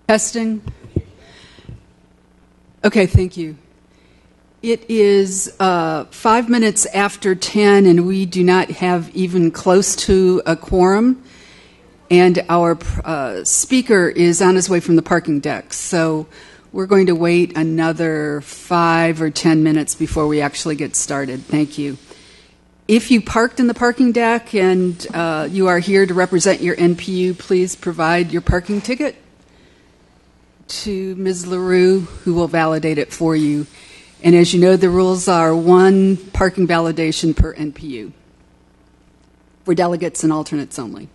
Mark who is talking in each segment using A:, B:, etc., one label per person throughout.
A: Testing. Okay, thank you. It is 5 minutes after 10, and we do not have even close to a quorum. And our speaker is on his way from the parking deck. So we're going to wait another 5 or 10 minutes before we actually get started. Thank you. If you parked in the parking deck and you are here to represent your NPU, please provide your parking ticket to Ms. LaRue, who will validate it for you. And as you know, the rules are 1 parking validation per NPU for delegates and alternates only.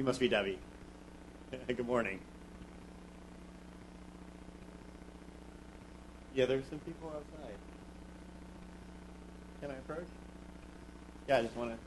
B: You must be Debbie. Good morning. Yeah, there's some people outside. Can I approach? Yeah, I just want to.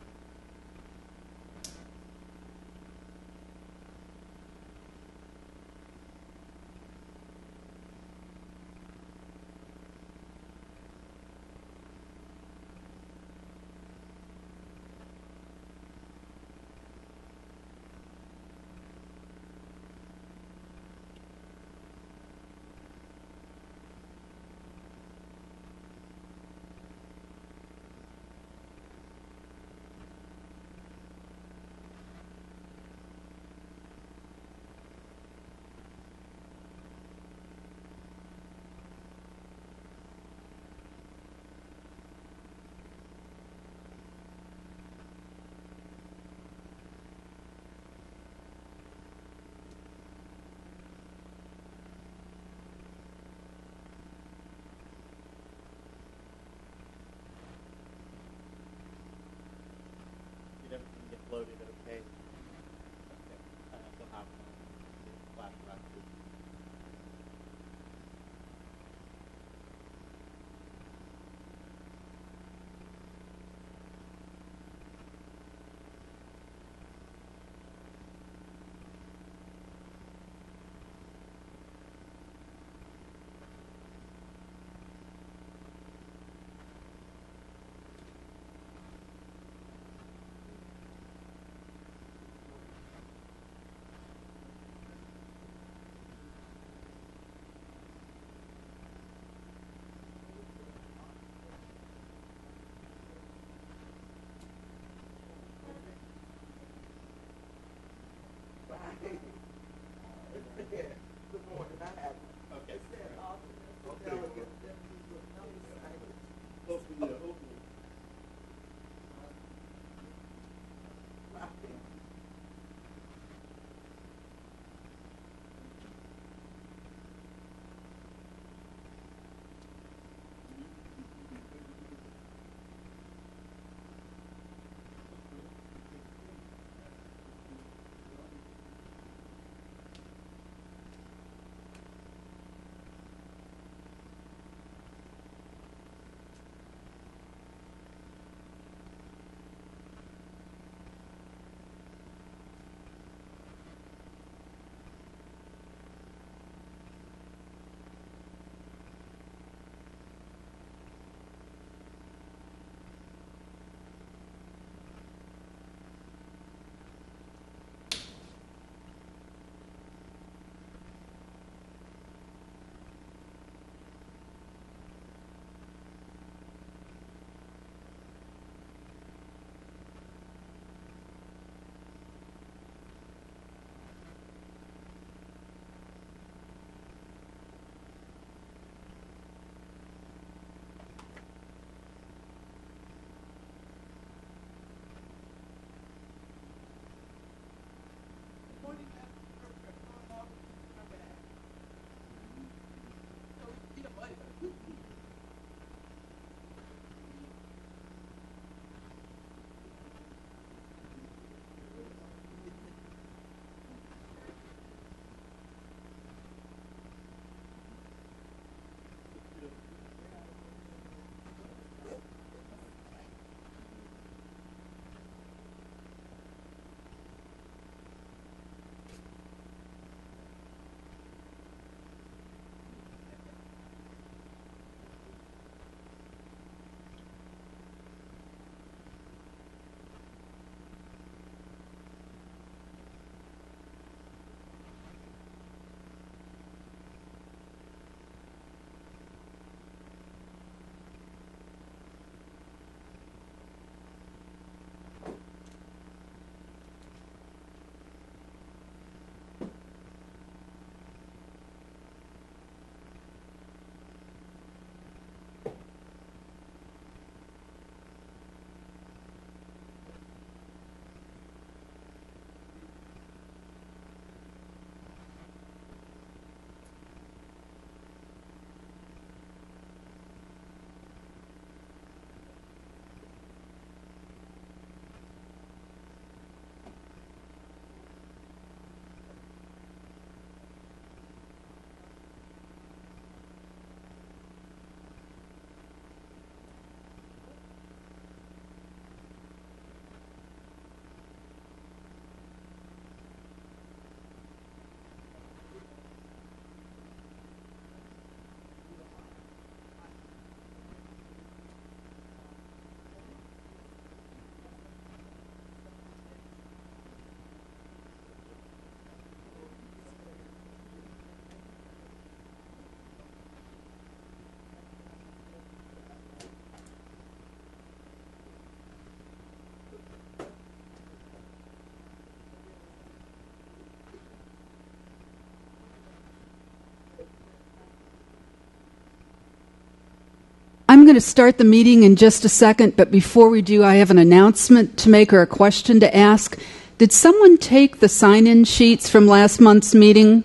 A: I'm going to start the meeting in just a second, but before we do, I have an announcement to make or a question to ask. Did someone take the sign-in sheets from last month's meeting?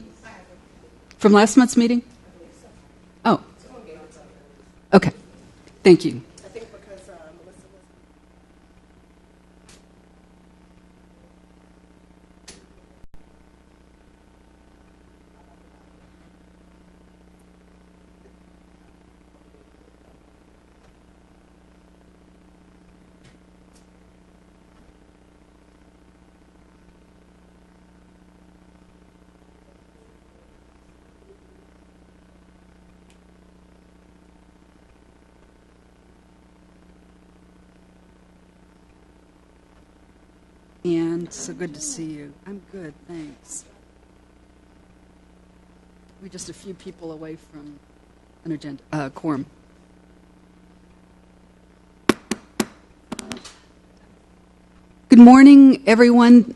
A: From last month's meeting? Oh. Okay. Thank you. And so good to see you. I'm good, thanks. We're just a few people away from an agenda quorum. Good morning, everyone.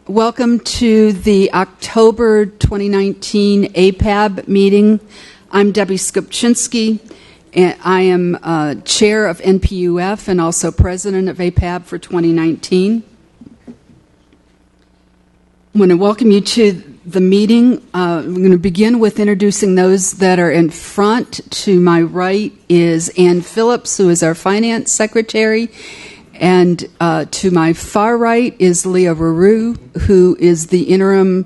A: Welcome to the October 2019 APAB meeting. I'm Debbie Skupczynski, and I am chair of NPUF and also president of APAB for 2019. I want to welcome you to the meeting. I'm going to begin with introducing those that are in front. To my right is Ann Phillips, who is our finance secretary. And to my far right is Leah Ruru, who is the interim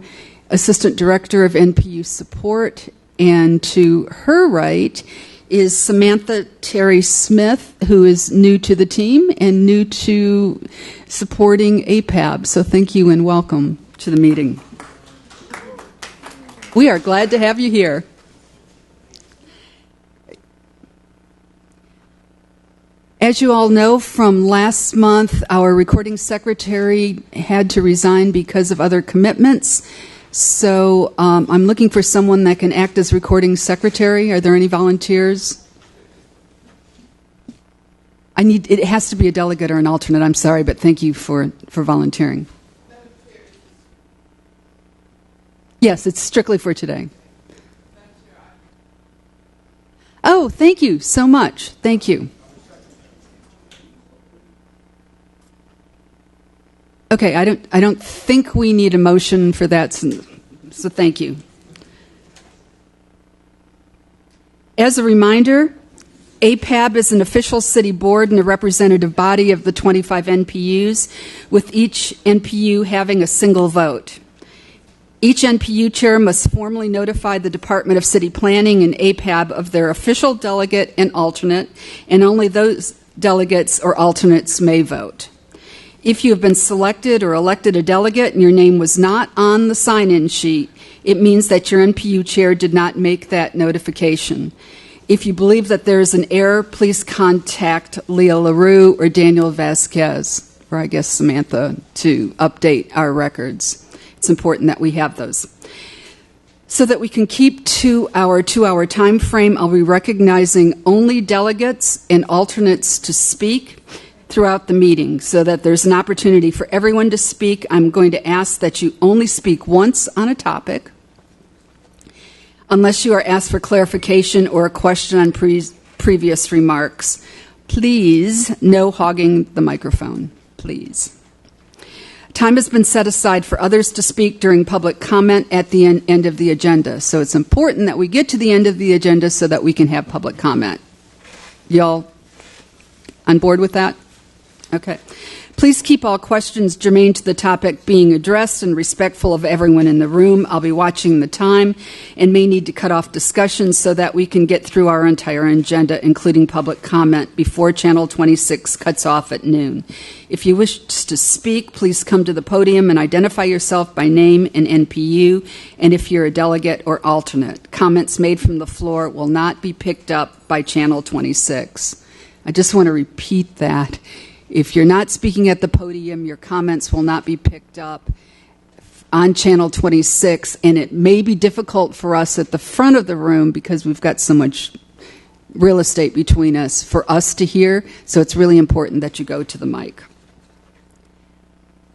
A: assistant director of NPU support. And to her right is Samantha Terry Smith, who is new to the team and new to supporting APAB. So thank you and welcome to the meeting. We are glad to have you here. As you all know, from last month, our recording secretary had to resign because of other commitments. So I'm looking for someone that can act as recording secretary. Are there any volunteers? It has to be a delegate or an alternate. I'm sorry, but thank you for volunteering. Yes, it's strictly for today. Oh, thank you so much. Thank you. Okay, I don't think we need a motion for that, so thank you. As a reminder, APAB is an official city board and a representative body of the 25 NPUs, with each NPU having a single vote. Each NPU chair must formally notify the Department of City Planning and APAB of their official delegate and alternate, and only those delegates or alternates may vote. If you have been selected or elected a delegate and your name was not on the sign-in sheet, it means that your NPU chair did not make that notification. If you believe that there is an error, please contact Leah LaRue or Daniel Vasquez, or I guess Samantha, to update our records. It's important that we have those. So that we can keep to our 2-hour time frame, I'll be recognizing only delegates and alternates to speak throughout the meeting so that there's an opportunity for everyone to speak. I'm going to ask that you only speak once on a topic, unless you are asked for clarification or a question on previous remarks. Please, no hogging the microphone, please. Time has been set aside for others to speak during public comment at the end of the agenda. So it's important that we get to the end of the agenda so that we can have public comment. Y'all on board with that? Okay. Please keep all questions germane to the topic being addressed and respectful of everyone in the room. I'll be watching the time and may need to cut off discussions so that we can get through our entire agenda, including public comment, before Channel 26 cuts off at noon. If you wish to speak, please come to the podium and identify yourself by name and NPU, and if you're a delegate or alternate. Comments made from the floor will not be picked up by Channel 26. I just want to repeat that. If you're not speaking at the podium, your comments will not be picked up on Channel 26, and it may be difficult for us at the front of the room because we've got so much real estate between us for us to hear, so it's really important that you go to the mic.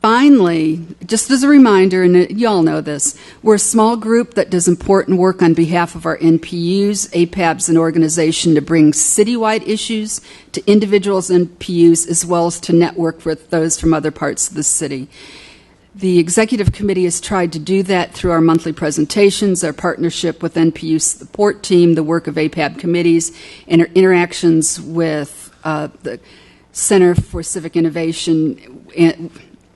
A: Finally, just as a reminder, and you all know this, we're a small group that does important work on behalf of our NPUs. APAB's an organization to bring citywide issues to individuals NPUs as well as to network with those from other parts of the city. The executive committee has tried to do that through our monthly presentations, our partnership with NPU support team, the work of APAB committees, and our interactions with the Center for Civic Innovation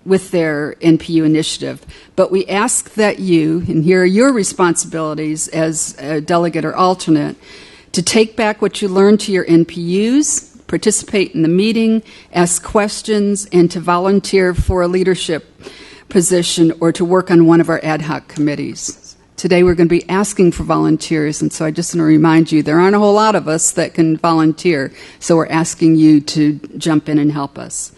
A: with their NPU initiative. But we ask that you, and here are your responsibilities as a delegate or alternate, to take back what you learned to your NPUs, participate in the meeting, ask questions, and to volunteer for a leadership position or to work on one of our ad hoc committees. Today we're going to be asking for volunteers, and so I just want to remind you there aren't a whole lot of us that can volunteer, so we're asking you to jump in and help us.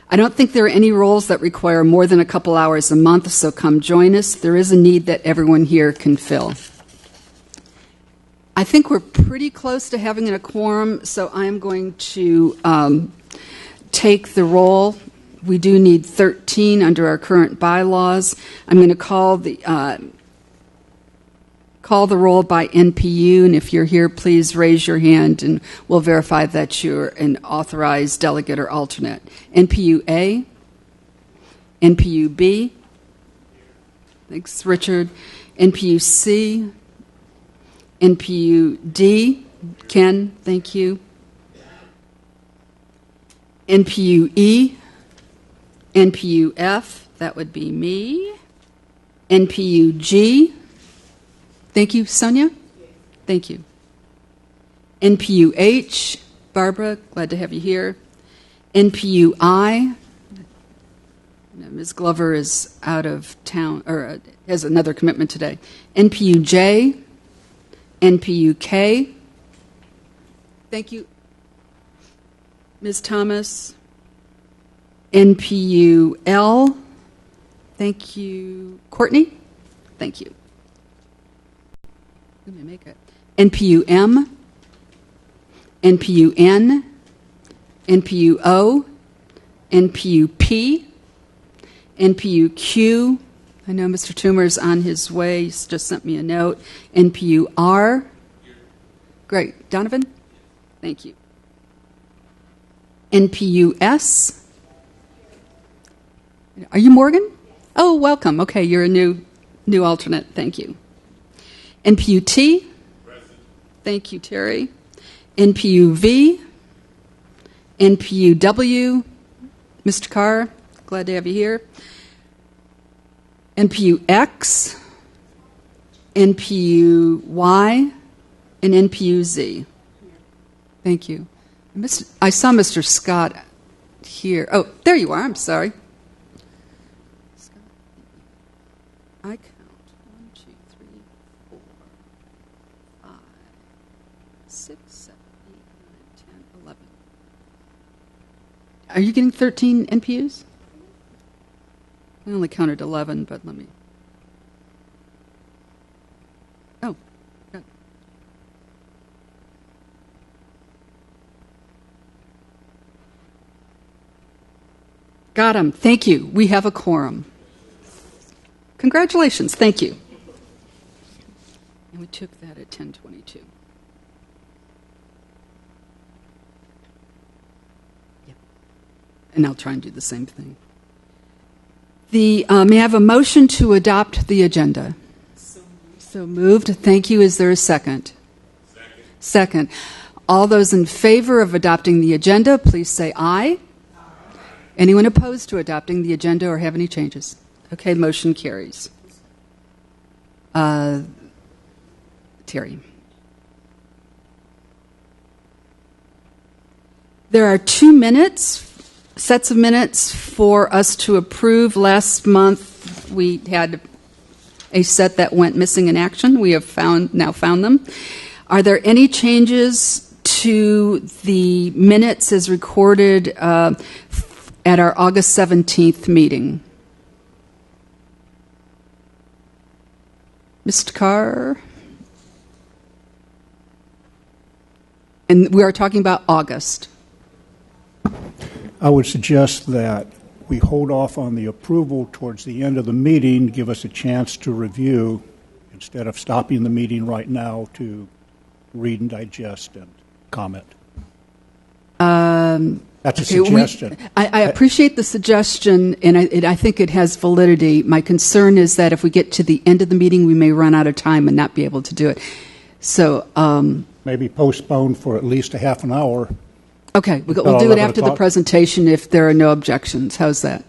A: I don't think there are any roles that require more than a couple hours a month, so come join us. There is a need that everyone here can fill. I think we're pretty close to having a quorum, so I'm going to take the roll. We do need 13 under our current bylaws. I'm going to call the roll by NPU, and if you're here, please raise your hand, and we'll verify that you're an authorized delegate or alternate. NPU A, NPU B, thanks, Richard. NPU C, NPU D, Ken, thank you. NPU E, NPU F, that would be me. NPU G, thank you, Sonia. Thank you. NPU H, Barbara, glad to have you here. NPU I, Ms. Glover is out of town, or has another commitment today. NPU J, NPU K, thank you, Ms. Thomas. NPU L, thank you, Courtney. Thank you. Let me make it. NPU M, NPU N, NPU O, NPU P, NPU Q. I know Mr. Toomer's on his way. He's just sent me a note. NPU R. Great. Donovan? Thank you. NPU S. Are you Morgan? Oh, welcome. Okay, you're a new alternate. Thank you. NPU T. Present. Thank you, Terry. NPU V. NPU W. Mr. Carr, glad to have you here. NPU X. NPU Y. And NPU Z. Thank you. I saw Mr. Scott here. Oh, there you are. I'm sorry. I count 1, 2, 3, 4, 5, 6, 7, 8, 9, 10, 11. Are you getting 13 NPUs? I only counted 11, but let me. Oh, good. Got him. Thank you. We have a quorum. Congratulations. Thank you. And we took that at 10:22. Yep. And I'll try and do the same thing. May I have a motion to adopt the agenda? So moved. Thank you. Is there a second? Second. All those in favor of adopting the agenda, please say aye. Aye. Anyone opposed to adopting the agenda or have any changes? Okay, motion carries. Terry. There are 2 sets of minutes for us to approve. Last month we had a set that went missing in action. We have now found them. Are there any changes to the minutes as recorded at our August 17th meeting? Mr. Carr? And we are talking about August.
C: I would suggest that we hold off on the approval towards the end of the meeting, give us a chance to review, instead of stopping the meeting right now to read and digest and comment. That's a suggestion.
A: I appreciate the suggestion, and I think it has validity. My concern is that if we get to the end of the meeting, we may run out of time and not be able to do it. So
C: maybe postpone for at least a half an hour.
A: okay, we'll do it after the presentation if there are no objections. How's that?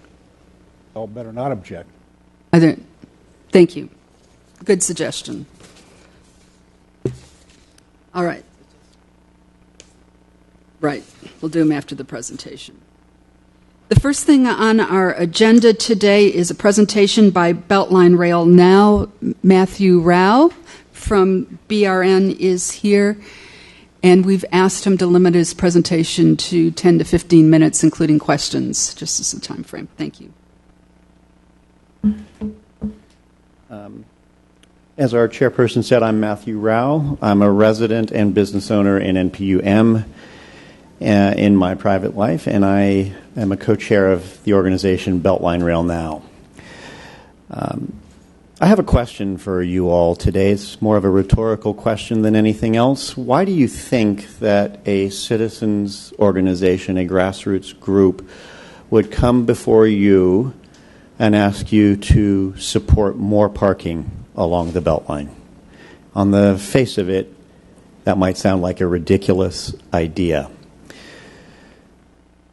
C: Y'all better not object.
A: Thank you. Good suggestion. All right. Right. We'll do them after the presentation. The first thing on our agenda today is a presentation by Beltline Rail Now. Matthew Rao from BRN is here, and we've asked him to limit his presentation to 10 to 15 minutes, including questions, just as a time frame. Thank you.
B: As our chairperson said, I'm Matthew Rao. I'm a resident and business owner in NPUM in my private life, and I am a co-chair of the organization Beltline Rail Now. I have a question for you all today. It's more of a rhetorical question than anything else. Why do you think that a citizens organization, a grassroots group, would come before you and ask you to support more parking along the Beltline? On the face of it, that might sound like a ridiculous idea.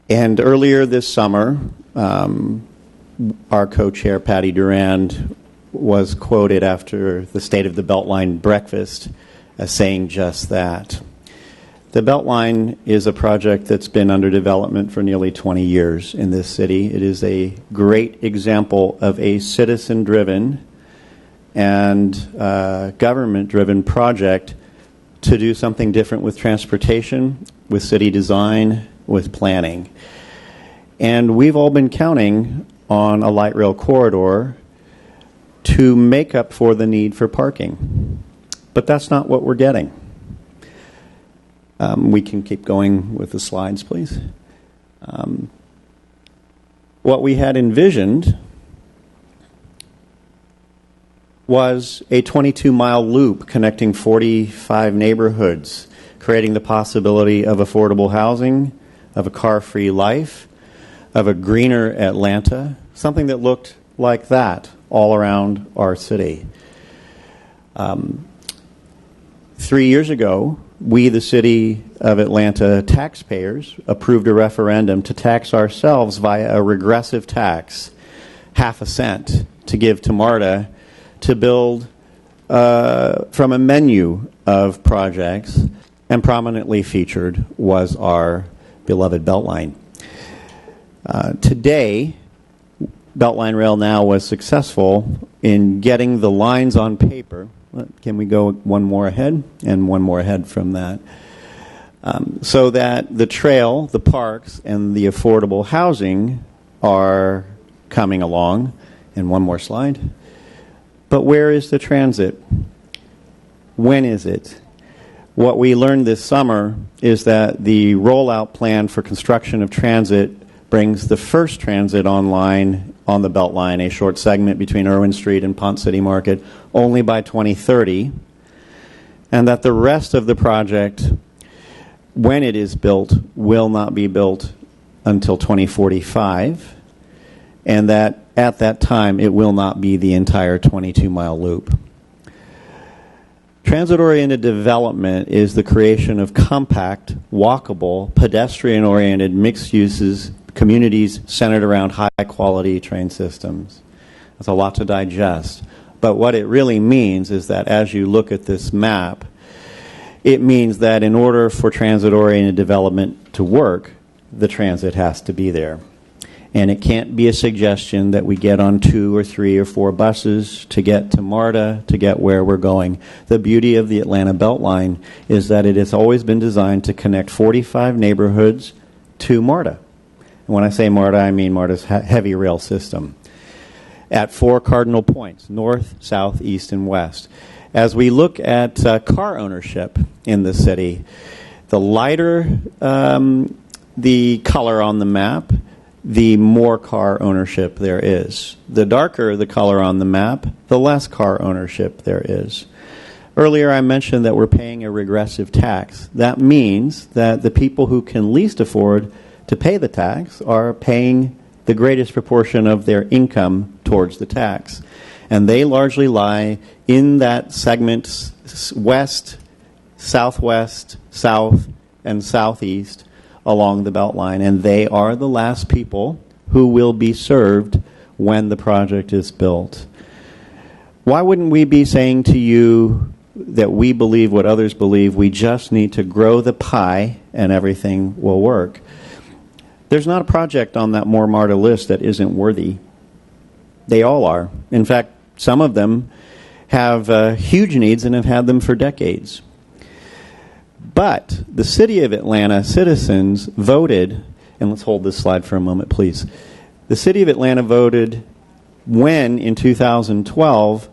B: And earlier this summer, our co-chair, Patty Durand, was quoted after the State of the Beltline breakfast as saying just that. The Beltline is a project that's been under development for nearly 20 years in this city. It is a great example of a citizen-driven and government-driven project to do something different with transportation, with city design, with planning. And we've all been counting on a light rail corridor to make up for the need for parking. But that's not what we're getting. We can keep going with the slides, please. What we had envisioned was a 22-mile loop connecting 45 neighborhoods, creating the possibility of affordable housing, of a car-free life, of a greener Atlanta, something that looked like that all around our city. 3 years ago, we, the City of Atlanta taxpayers, approved a referendum to tax ourselves via a regressive tax, half a cent, to give to MARTA to build from a menu of projects, and prominently featured was our beloved Beltline. Today, Beltline Rail Now was successful in getting the lines on paper. Can we go one more ahead? And one more ahead from that. So that the trail, the parks, and the affordable housing are coming along. And one more slide. But where is the transit? When is it? What we learned this summer is that the rollout plan for construction of transit brings the first transit online on the Beltline, a short segment between Irwin Street and Ponce City Market, only by 2030, and that the rest of the project, when it is built, will not be built until 2045, and that at that time it will not be the entire 22-mile loop. Transit-oriented development is the creation of compact, walkable, pedestrian-oriented mixed uses communities centered around high-quality train systems. That's a lot to digest. But what it really means is that as you look at this map, it means that in order for transit-oriented development to work, the transit has to be there. And it can't be a suggestion that we get on 2 or 3 or 4 buses to get to MARTA, to get where we're going. The beauty of the Atlanta Beltline is that it has always been designed to connect 45 neighborhoods to MARTA. And when I say MARTA, I mean MARTA's heavy rail system at 4 cardinal points, north, south, east, and west. As we look at car ownership in the city, the lighter the color on the map, the more car ownership there is. The darker the color on the map, the less car ownership there is. Earlier I mentioned that we're paying a regressive tax. That means that the people who can least afford to pay the tax are paying the greatest proportion of their income towards the tax. And they largely lie in that segment west, southwest, south, and southeast along the Beltline. And they are the last people who will be served when the project is built. Why wouldn't we be saying to you that we believe what others believe? We just need to grow the pie and everything will work. There's not a project on that More MARTA list that isn't worthy. They all are. In fact, some of them have huge needs and have had them for decades. But the City of Atlanta citizens voted, and let's hold this slide for a moment, please. The City of Atlanta voted when, in 2012,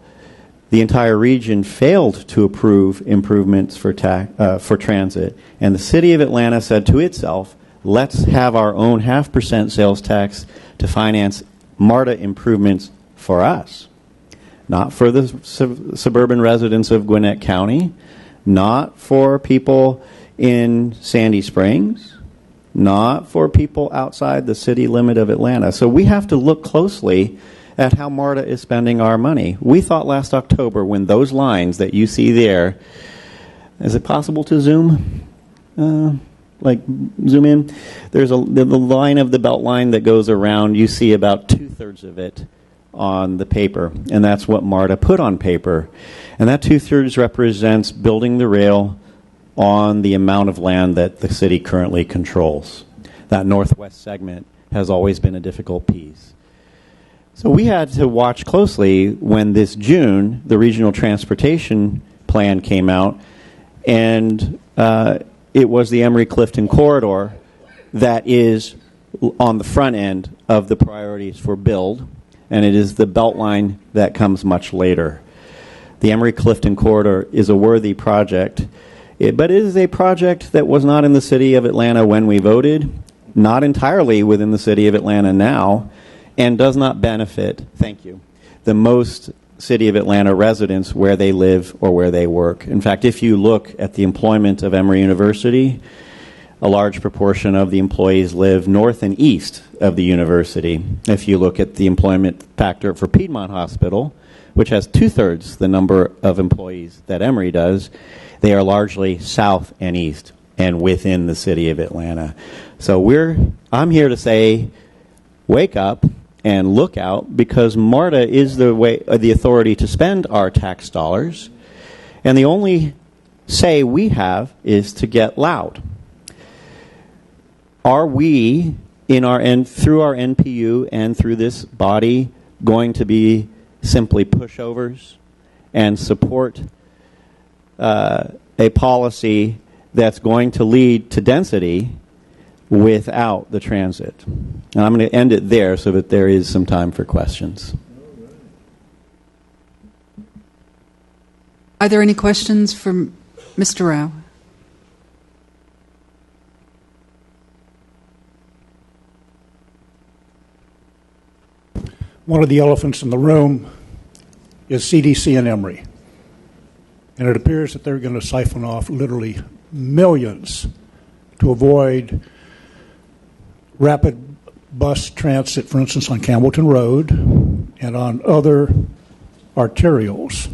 B: the entire region failed to approve improvements for transit. And the City of Atlanta said to itself, let's have our own 0.5% sales tax to finance MARTA improvements for us. Not for the suburban residents of Gwinnett County, not for people in Sandy Springs, not for people outside the city limit of Atlanta. So we have to look closely at how MARTA is spending our money. We thought last October when those lines that you see there, is it possible to zoom? Zoom in? There's the line of the Beltline that goes around. You see about 2/3 of it on the paper, and that's what MARTA put on paper. And that 2/3 represents building the rail on the amount of land that the city currently controls. That northwest segment has always been a difficult piece. So we had to watch closely when this June the regional transportation plan came out, and it was the Emory-Clifton corridor that is on the front end of the priorities for build, and it is the Beltline that comes much later. The Emory-Clifton corridor is a worthy project, but it is a project that was not in the City of Atlanta when we voted, not entirely within the City of Atlanta now, and does not benefit, thank you, the most City of Atlanta residents where they live or where they work. In fact, if you look at the employment of Emory University, a large proportion of the employees live north and east of the university. If you look at the employment factor for Piedmont Hospital, which has 2/3 the number of employees that Emory does, they are largely south and east and within the City of Atlanta. So I'm here to say, wake up and look out, because MARTA is the authority to spend our tax dollars, and the only say we have is to get loud. Are we, through our NPU and through this body, going to be simply pushovers and support a policy that's going to lead to density without the transit? And I'm going to end it there so that there is some time for questions.
A: Are there any questions from Mr. Rao?
C: One of the elephants in the room is CDC and Emory. And it appears that they're going to siphon off literally millions to avoid rapid bus transit, for instance, on Campbellton Road and on other arterials.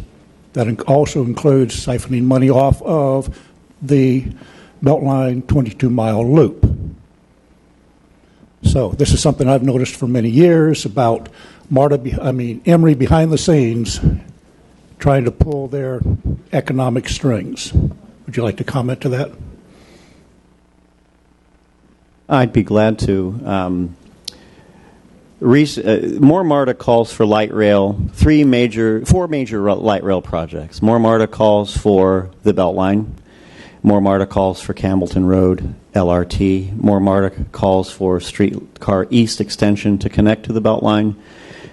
C: That also includes siphoning money off of the Beltline 22-mile loop. So this is something I've noticed for many years about Emory behind the scenes trying to pull their economic strings. Would you like to comment to that?
B: I'd be glad to. More MARTA calls for light rail, four major light rail projects. More MARTA calls for the Beltline. More MARTA calls for Campbellton Road, LRT. More MARTA calls for Streetcar East extension to connect to the Beltline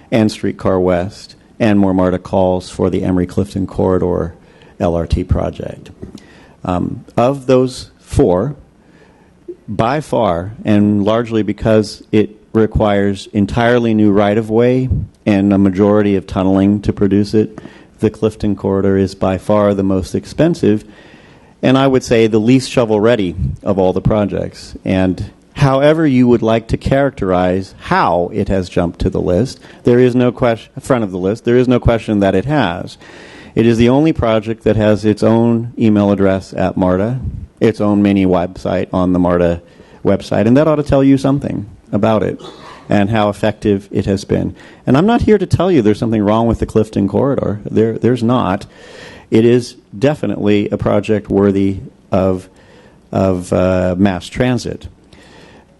B: and Streetcar West. And More MARTA calls for the Emory-Clifton Corridor LRT project. Of those four, by far, and largely because it requires entirely new right-of-way and a majority of tunneling to produce it. The Clifton Corridor is by far the most expensive, and I would say the least shovel-ready of all the projects. And however you would like to characterize how it has jumped to the list, there is no question, front of the list, there is no question that it has. It is the only project that has its own email address at MARTA, its own mini website on the MARTA website, and that ought to tell you something about it and how effective it has been. And I'm not here to tell you there's something wrong with the Clifton Corridor. There's not. It is definitely a project worthy of mass transit.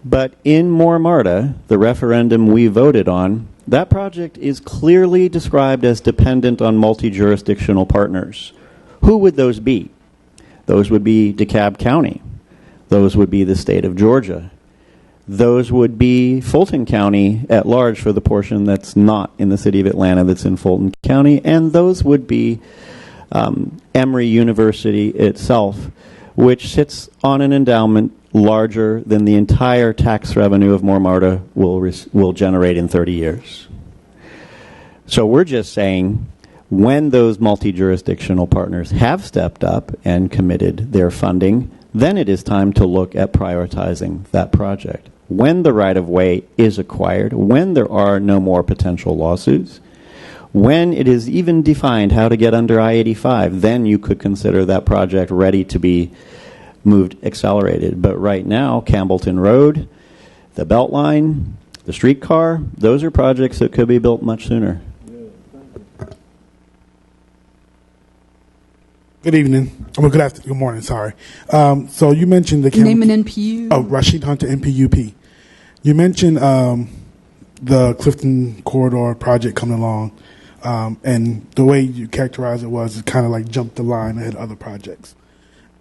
B: But in More MARTA, the referendum we voted on, that project is clearly described as dependent on multi-jurisdictional partners. Who would those be? Those would be DeKalb County. Those would be the state of Georgia. Those would be Fulton County at large for the portion that's not in the city of Atlanta that's in Fulton County. And those would be Emory University itself, which sits on an endowment larger than the entire tax revenue of More MARTA will generate in 30 years. So we're just saying when those multi-jurisdictional partners have stepped up and committed their funding, then it is time to look at prioritizing that project. When the right-of-way is acquired, when there are no more potential lawsuits, when it is even defined how to get under I-85, then you could consider that project ready to be moved, accelerated. But right now, Campbellton Road, the Beltline, the streetcar, those are projects that could be built much sooner.
D: Good evening. Good afternoon. Good morning. Sorry. So you mentioned the
A: name and NPU.
D: Oh, Rashid Hunter, NPUP. You mentioned the Clifton Corridor project coming along, and the way you characterized it was it kind of like jumped the line ahead of other projects.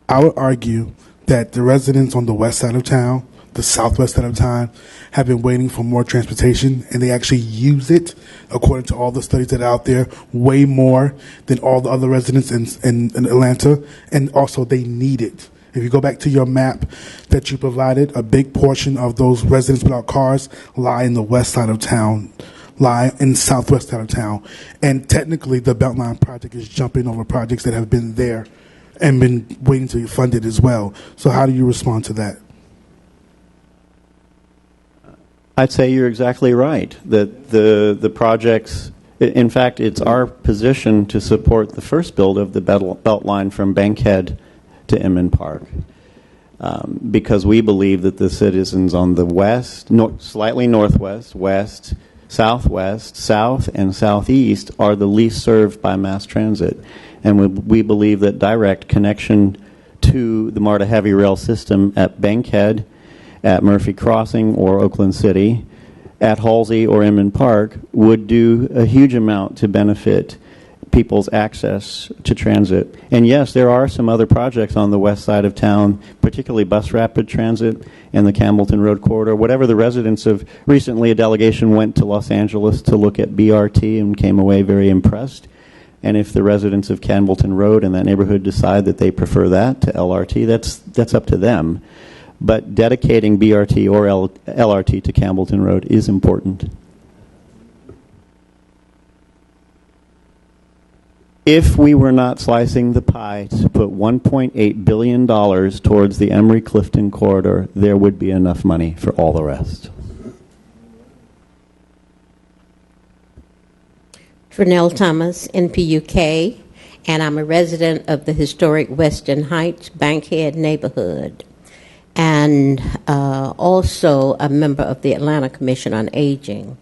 D: I would argue that the residents on the west side of town, the southwest side of town, have been waiting for more transportation, and they actually use it, according to all the studies that are out there, way more than all the other residents in Atlanta, and also they need it. If you go back to your map that you provided, a big portion of those residents without cars lie in the west side of town, lie in the southwest side of town, and technically the Beltline project is jumping over projects that have been there and been waiting to be funded as well. So how do you respond to that?
B: I'd say you're exactly right, that the projects, in fact, it's our position to support the first build of the Beltline from Bankhead to Inman Park, because we believe that the citizens on the west, slightly northwest, west, southwest, south, and southeast are the least served by mass transit. And we believe that direct connection to the MARTA heavy rail system at Bankhead, at Murphy Crossing or Oakland City, at Halsey or Inman Park would do a huge amount to benefit people's access to transit. And yes, there are some other projects on the west side of town, particularly bus rapid transit and the Campbellton Road corridor. Whatever the residents of, recently a delegation went to Los Angeles to look at BRT and came away very impressed. And if the residents of Campbellton Road in that neighborhood decide that they prefer that to LRT, that's up to them. But dedicating BRT or LRT to Campbellton Road is important. If we were not slicing the pie to put $1.8 billion towards the Emory-Clifton corridor, there would be enough money for all the rest.
E: Fernell Thomas, NPUK, and I'm a resident of the historic Western Heights Bankhead neighborhood, and also a member of the Atlanta Commission on Aging.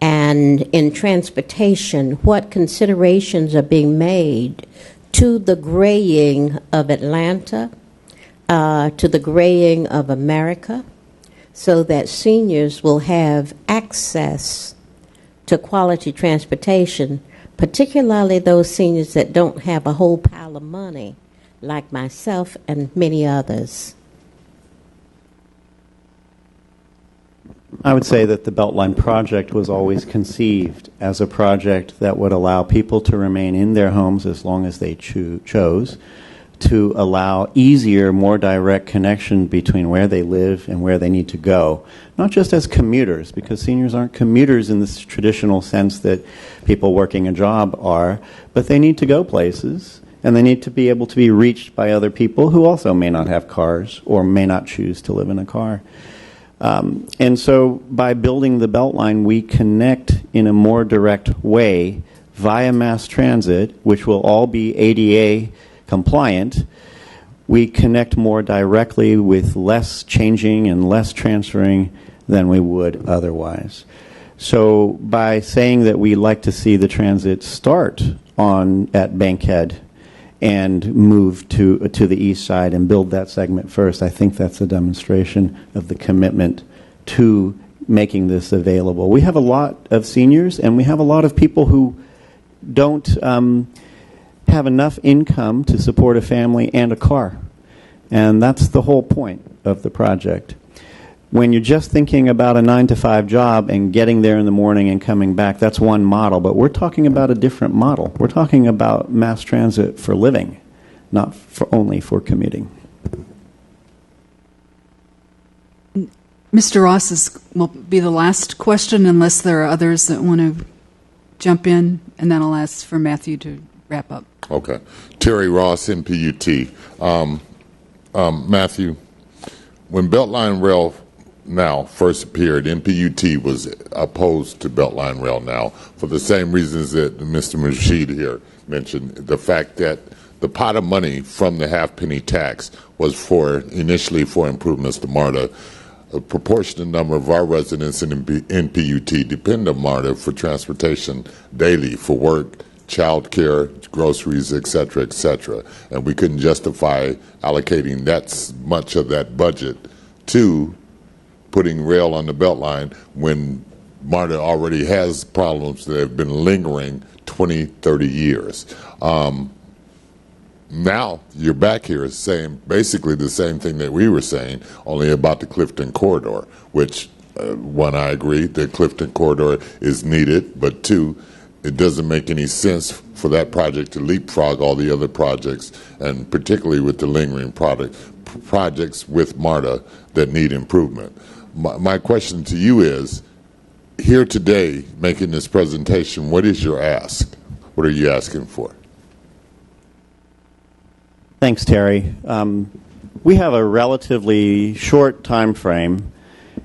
E: And in transportation, what considerations are being made to the graying of Atlanta, to the graying of America, so that seniors will have access to quality transportation, particularly those seniors that don't have a whole pile of money, like myself and many others?
B: I would say that the Beltline project was always conceived as a project that would allow people to remain in their homes as long as they chose, to allow easier, more direct connection between where they live and where they need to go. Not just as commuters, because seniors aren't commuters in this traditional sense that people working a job are, but they need to go places, and they need to be able to be reached by other people who also may not have cars or may not choose to live in a car. And so by building the Beltline, we connect in a more direct way via mass transit, which will all be ADA compliant. We connect more directly with less changing and less transferring than we would otherwise. So by saying that we like to see the transit start at Bankhead and move to the east side and build that segment first, I think that's a demonstration of the commitment to making this available. We have a lot of seniors, and we have a lot of people who don't have enough income to support a family and a car. And that's the whole point of the project. When you're just thinking about a 9-to-5 job and getting there in the morning and coming back, that's one model. But we're talking about a different model. We're talking about mass transit for living, not only for commuting.
A: Mr. Ross will be the last question, unless there are others that want to jump in, and then I'll ask for Matthew to wrap up.
F: Okay. Terry Ross, NPUT. Matthew, when Beltline Rail Now first appeared, NPUT was opposed to Beltline Rail Now for the same reasons that Mr. Murshid here mentioned. The fact that the pot of money from the half-penny tax was initially for improvements to MARTA. A proportionate number of our residents in NPUT depend on MARTA for transportation daily, for work, child care, groceries, et cetera, and we couldn't justify allocating that much of that budget to putting rail on the Beltline when MARTA already has problems that have been lingering 20, 30 years. Now you're back here saying basically the same thing that we were saying, only about the Clifton Corridor, which, one, I agree, the Clifton Corridor is needed, but two, it doesn't make any sense for that project to leapfrog all the other projects, and particularly with the lingering projects with MARTA that need improvement. My question to you is, here today, making this presentation, what is your ask? What are you asking for?
B: Thanks, Terry. We have a relatively short time frame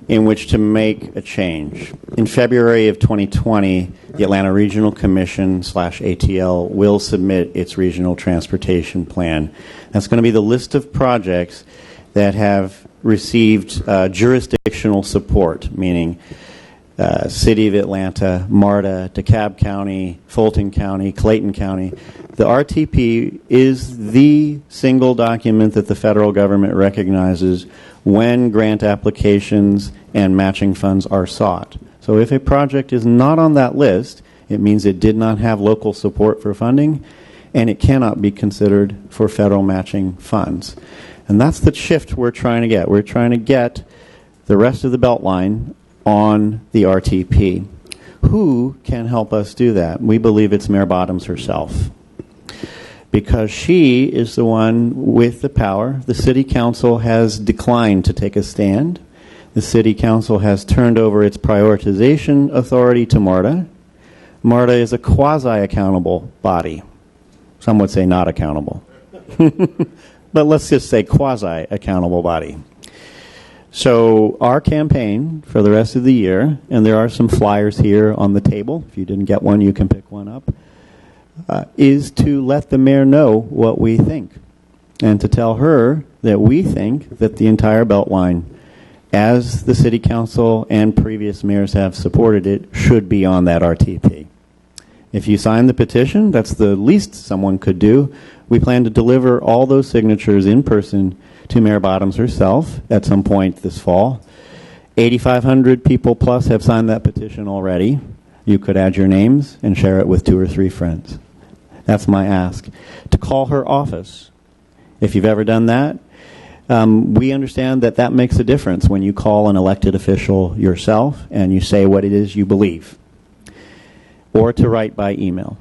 B: in which to make a change. In February of 2020, the Atlanta Regional Commission / ATL will submit its regional transportation plan. That's going to be the list of projects that have received jurisdictional support, meaning City of Atlanta, MARTA, DeKalb County, Fulton County, Clayton County. The RTP is the single document that the federal government recognizes when grant applications and matching funds are sought. So if a project is not on that list, it means it did not have local support for funding, and it cannot be considered for federal matching funds. And that's the shift we're trying to get. We're trying to get the rest of the Beltline on the RTP. Who can help us do that? We believe it's Mayor Bottoms herself, because she is the one with the power. The City Council has declined to take a stand. The City Council has turned over its prioritization authority to MARTA. MARTA is a quasi-accountable body. Some would say not accountable. But let's just say quasi-accountable body. So our campaign for the rest of the year, and there are some flyers here on the table. If you didn't get one, you can pick one up, is to let the mayor know what we think, and to tell her that we think that the entire Beltline, as the City Council and previous mayors have supported it, should be on that RTP. If you sign the petition, that's the least someone could do. We plan to deliver all those signatures in person to Mayor Bottoms herself at some point this fall. 8,500 people plus have signed that petition already. You could add your names and share it with 2 or 3 friends. That's my ask. To call her office. If you've ever done that, we understand that that makes a difference when you call an elected official yourself and you say what it is you believe. Or to write by email.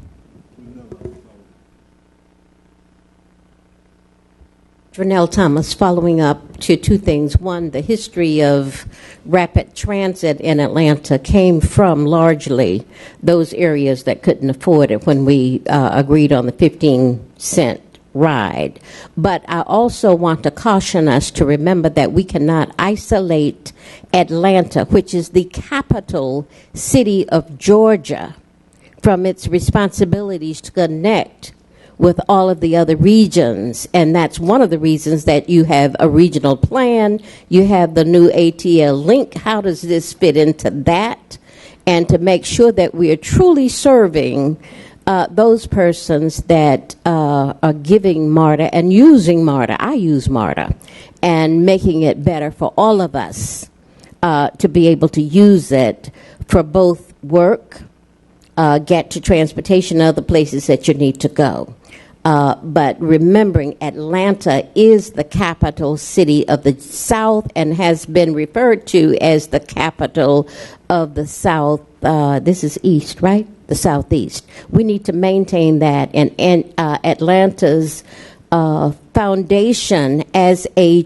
E: Dronell Thomas, following up to two things. One, the history of rapid transit in Atlanta came from largely those areas that couldn't afford it when we agreed on the 15-cent ride. But I also want to caution us to remember that we cannot isolate Atlanta, which is the capital city of Georgia, from its responsibilities to connect with all of the other regions. And that's one of the reasons that you have a regional plan, you have the new ATL link. How does this fit into that? And to make sure that we are truly serving those persons that are giving MARTA and using MARTA. I use MARTA, and making it better for all of us to be able to use it for both work, get to transportation, and other places that you need to go. But remembering Atlanta is the capital city of the South and has been referred to as the capital of the South. This is East, right? The Southeast. We need to maintain that, and Atlanta's foundation as a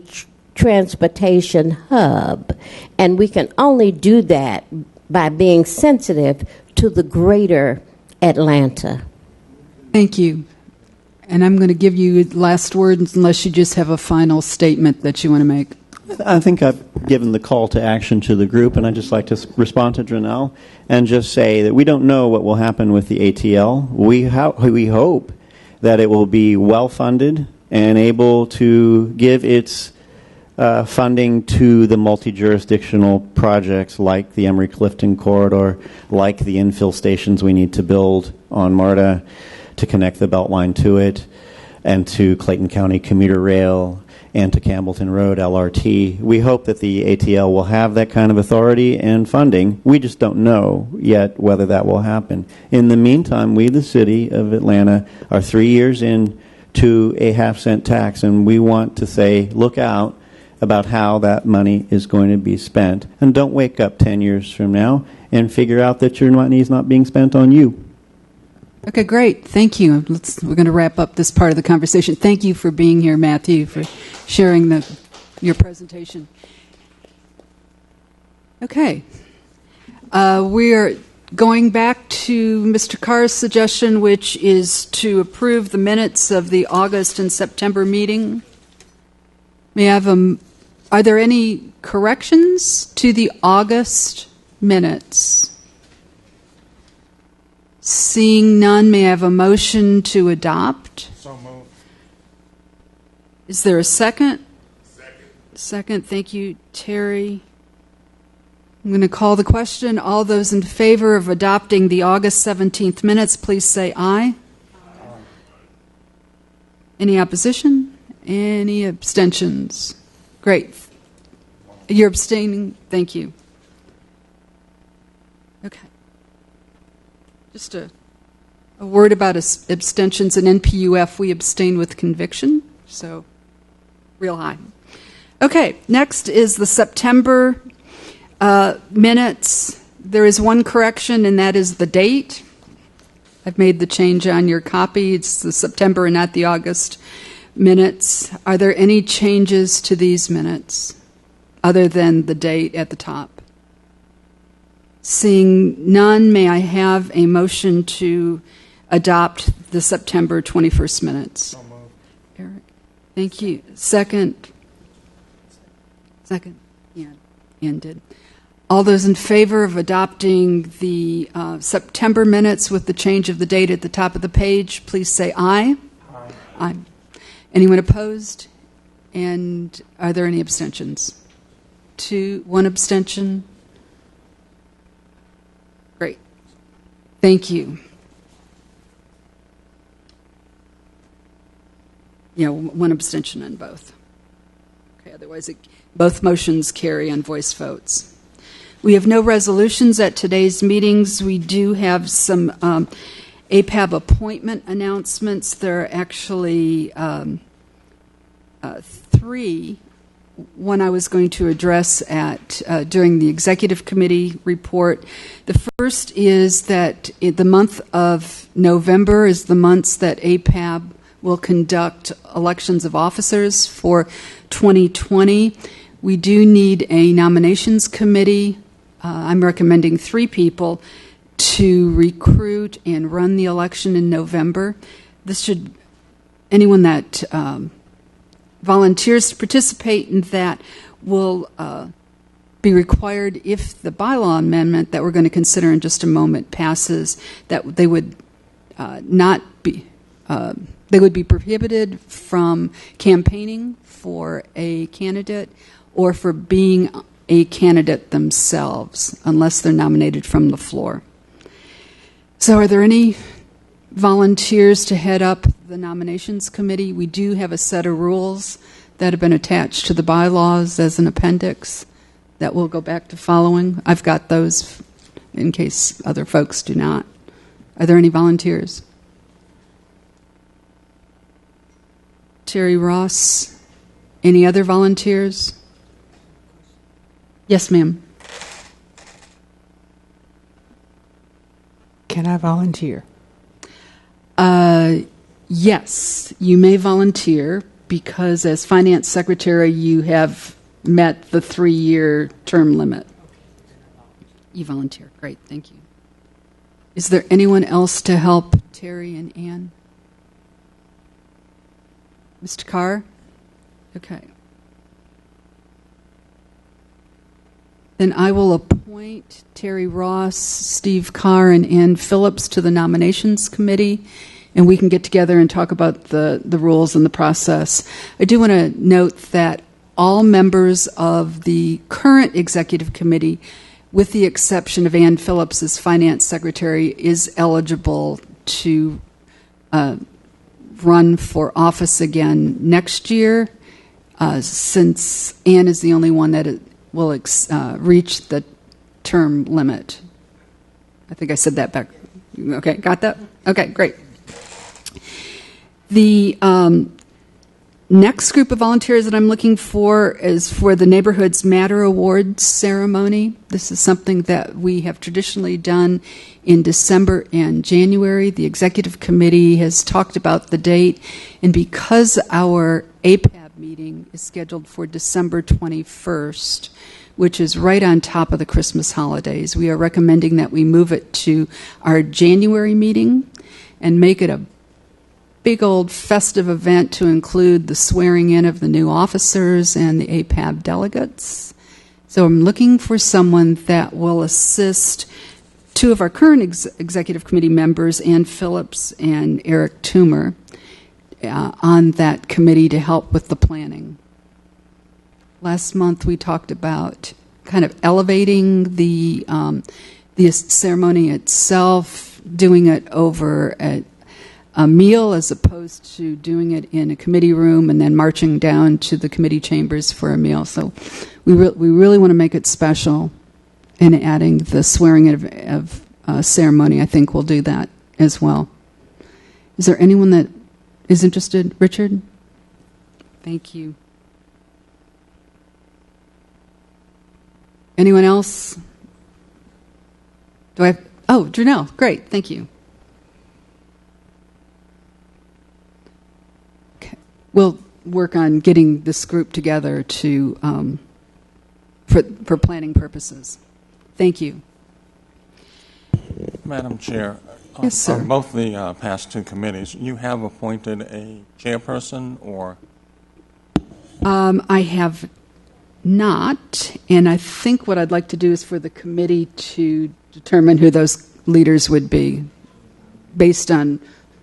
E: transportation hub. And we can only do that by being sensitive to the greater Atlanta.
A: Thank you. And I'm going to give you last words unless you just have a final statement that you want to make.
B: I think I've given the call to action to the group, and I'd just like to respond to Dronell and just say that we don't know what will happen with the ATL. We hope that it will be well-funded and able to give its funding to the multi-jurisdictional projects like the Emory-Clifton corridor, like the infill stations we need to build on MARTA to connect the Beltline to it, and to Clayton County Commuter Rail, and to Campbellton Road LRT. We hope that the ATL will have that kind of authority and funding. We just don't know yet whether that will happen. In the meantime, we, the city of Atlanta, are 3 years into a half-cent tax, and we want to say, look out about how that money is going to be spent. And don't wake up 10 years from now and figure out that your money is not being spent on you.
A: Okay, great. Thank you. We're going to wrap up this part of the conversation. Thank you for being here, Matthew, for sharing your presentation. Okay. We are going back to Mr. Carr's suggestion, which is to approve the minutes of the August and September meeting. May I have are there any corrections to the August minutes? Seeing none, may I have a motion to adopt?
D: So moved.
A: Is there a second? Second. Thank you, Terry. I'm going to call the question. All those in favor of adopting the August 17th minutes, please say aye. Aye. Any opposition? Any abstentions? Great. You're abstaining? Thank you. Okay. Just a word about abstentions in NPUF. We abstain with conviction, so real high. Okay, next is the September minutes. There is one correction, and that is the date. I've made the change on your copy. It's the September and not the August minutes. Are there any changes to these minutes other than the date at the top? Seeing none, may I have a motion to adopt the September 21st minutes?
D: So moved.
A: Eric, thank you. Second. Yeah, Ann did. All those in favor of adopting the September minutes with the change of the date at the top of the page, please say aye.
D: Aye.
A: Aye. Anyone opposed? And are there any abstentions? One abstention. Great. Thank you. Yeah, one abstention on both. Okay, otherwise both motions carry on voice votes. We have no resolutions at today's meetings. We do have some APAB appointment announcements. There are actually three. One I was going to address during the executive committee report. The first is that the month of November is the months that APAB will conduct elections of officers for 2020. We do need a nominations committee. I'm recommending 3 people to recruit and run the election in November. Anyone that volunteers to participate in that will be required, if the bylaw amendment that we're going to consider in just a moment passes, that they would they would be prohibited from campaigning for a candidate or for being a candidate themselves unless they're nominated from the floor. So are there any volunteers to head up the nominations committee? We do have a set of rules that have been attached to the bylaws as an appendix that we'll go back to following. I've got those in case other folks do not. Are there any volunteers? Terry Ross, any other volunteers? Yes, ma'am.
G: Can I volunteer?
A: Yes, you may volunteer because as finance secretary you have met the 3-year term limit. You volunteer. Great, thank you. Is there anyone else to help Terry and Ann? Mr. Carr? Okay. Then I will appoint Terry Ross, Steve Carr, and Ann Phillips to the nominations committee, and we can get together and talk about the rules and the process. I do want to note that all members of the current executive committee, with the exception of Ann Phillips as finance secretary, is eligible to run for office again next year, since Ann is the only one that will reach the term limit. I think I said that back. Okay, got that? Okay, great. The next group of volunteers that I'm looking for is for the Neighborhoods Matter Awards ceremony. This is something that we have traditionally done in December and January. The executive committee has talked about the date, and because our APAB meeting is scheduled for December 21st, which is right on top of the Christmas holidays, we are recommending that we move it to our January meeting and make it a big old festive event to include the swearing in of the new officers and the APAB delegates. So I'm looking for someone that will assist 2 of our current executive committee members, Ann Phillips and Eric Toomer, on that committee to help with the planning. Last month we talked about kind of elevating the ceremony itself, doing it over at a meal as opposed to doing it in a committee room and then marching down to the committee chambers for a meal. So we really want to make it special, and adding the swearing in of ceremony, I think, will do that as well. Is there anyone that is interested? Richard? Thank you. Anyone else? Do I have? Oh, Drenell. Great. Thank you. Okay. We'll work on getting this group together to for planning purposes. Thank you.
H: Madam Chair.
A: Yes, sir.
H: On both the past 2 committees, you have appointed a chairperson, or?
A: I have not, and I think what I'd like to do is for the committee to determine who those leaders would be based on,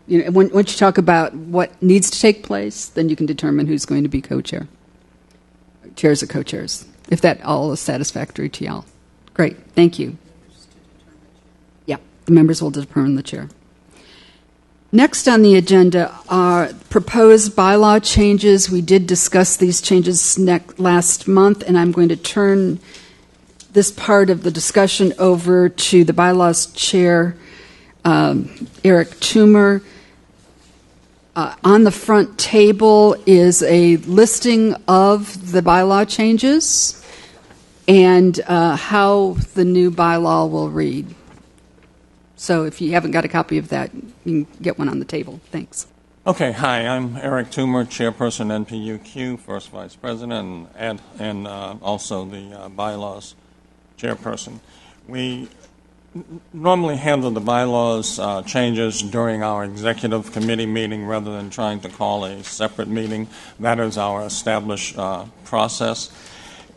A: once you talk about what needs to take place, then you can determine who's going to be co-chair. Chairs or co-chairs, if that all is satisfactory to y'all. Great, thank you. Yeah, the members will determine the chair. Next on the agenda are proposed bylaw changes. We did discuss these changes last month, and I'm going to turn this part of the discussion over to the bylaws chair, Eric Toomer. On the front table is a listing of the bylaw changes and how the new bylaw will read. So if you haven't got a copy of that, you can get one on the table. Thanks.
H: Okay, hi, I'm Eric Toomer, Chairperson NPUQ, First Vice President, and also the Bylaws Chairperson. We normally handle the bylaws changes during our executive committee meeting rather than trying to call a separate meeting. That is our established process.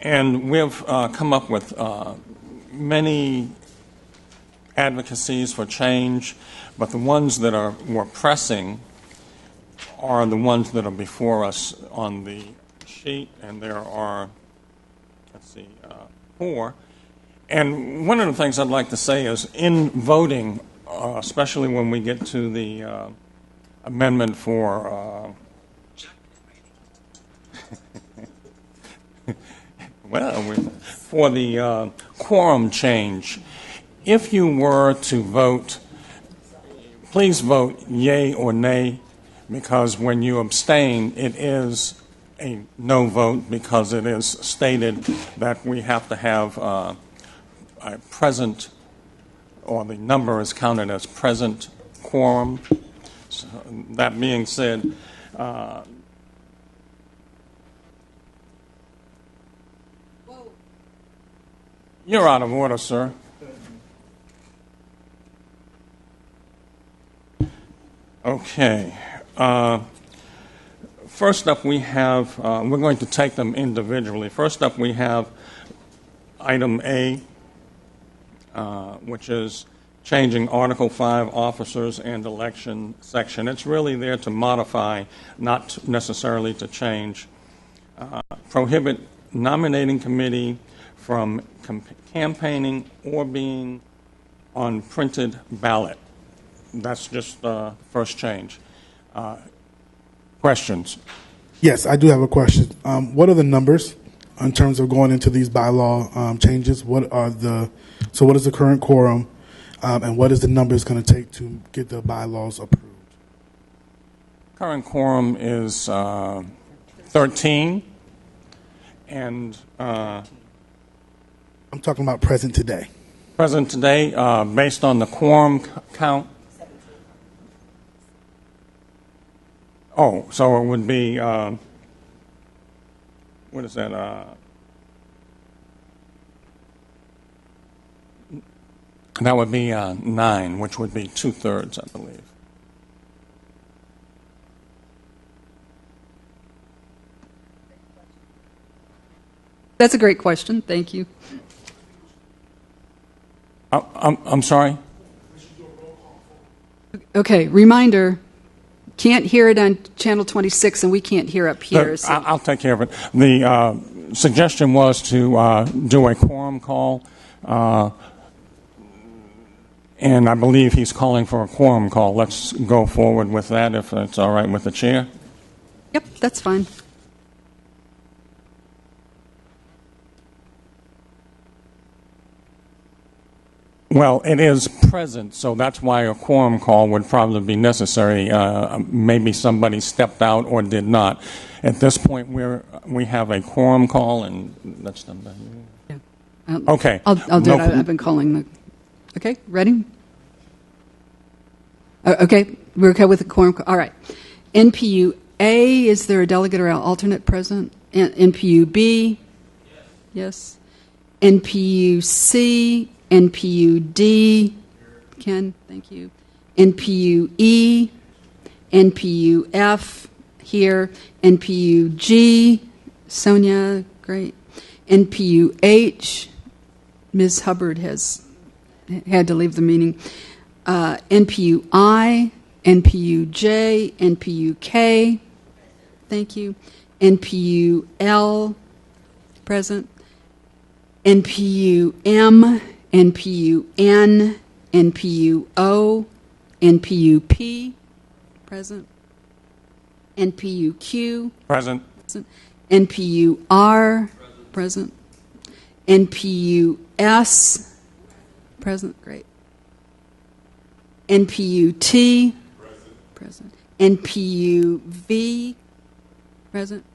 H: And we've come up with many advocacies for change, but the ones that are more pressing are the ones that are before us on the sheet, and there are, four. And one of the things I'd like to say is in voting, especially when we get to the amendment for, for the quorum change, if you were to vote, please vote yea or nay, because when you abstain, it is a no vote because it is stated that we have to have a present, or the number is counted as present quorum. So, that being said, you're out of order, sir. Okay. First up, we have, we're going to take them individually. First up, we have item A, which is changing Article 5 officers and election section. It's really there to modify, not necessarily to change. Prohibit nominating committee from campaigning or being on printed ballot. That's just the first change. Questions?
D: Yes, I do have a question. What are the numbers in terms of going into these bylaw changes? What is the current quorum, and what is the numbers going to take to get the bylaws approved?
H: Current quorum is 13, and
D: I'm talking about present today.
H: Present today, based on the quorum count. Oh, so it would be, what is that? That would be 9, which would be 2/3, I believe.
A: That's a great question. Thank you.
H: I'm sorry?
A: Okay, reminder, can't hear it on Channel 26, and we can't hear up here. So.
H: I'll take care of it. The suggestion was to do a quorum call, and I believe he's calling for a quorum call. Let's go forward with that, if it's all right with the chair.
A: Yep, that's fine.
H: Well, it is present, so that's why a quorum call would probably be necessary. Maybe somebody stepped out or did not. At this point, we have a quorum call, and that's done by you.
A: Yeah.
H: Okay.
A: I'll do it. I've been calling the... Okay, ready? Okay, we're okay with the quorum call. All right. NPU A, is there a delegate or alternate present? NPU B? Yes. NPU C? NPU D, Ken, thank you. NPU E, NPU F, here. NPU G, Sonia, great. NPU H, Ms. Hubbard has had to leave the meeting. NPU I, NPU J, NPU K, thank you. NPU L, present. NPU M, NPU N, NPU O, NPU P, present. NPU Q,
H: Present.
A: NPU R, present. NPU S, present, great. NPU T, present. NPU V, present.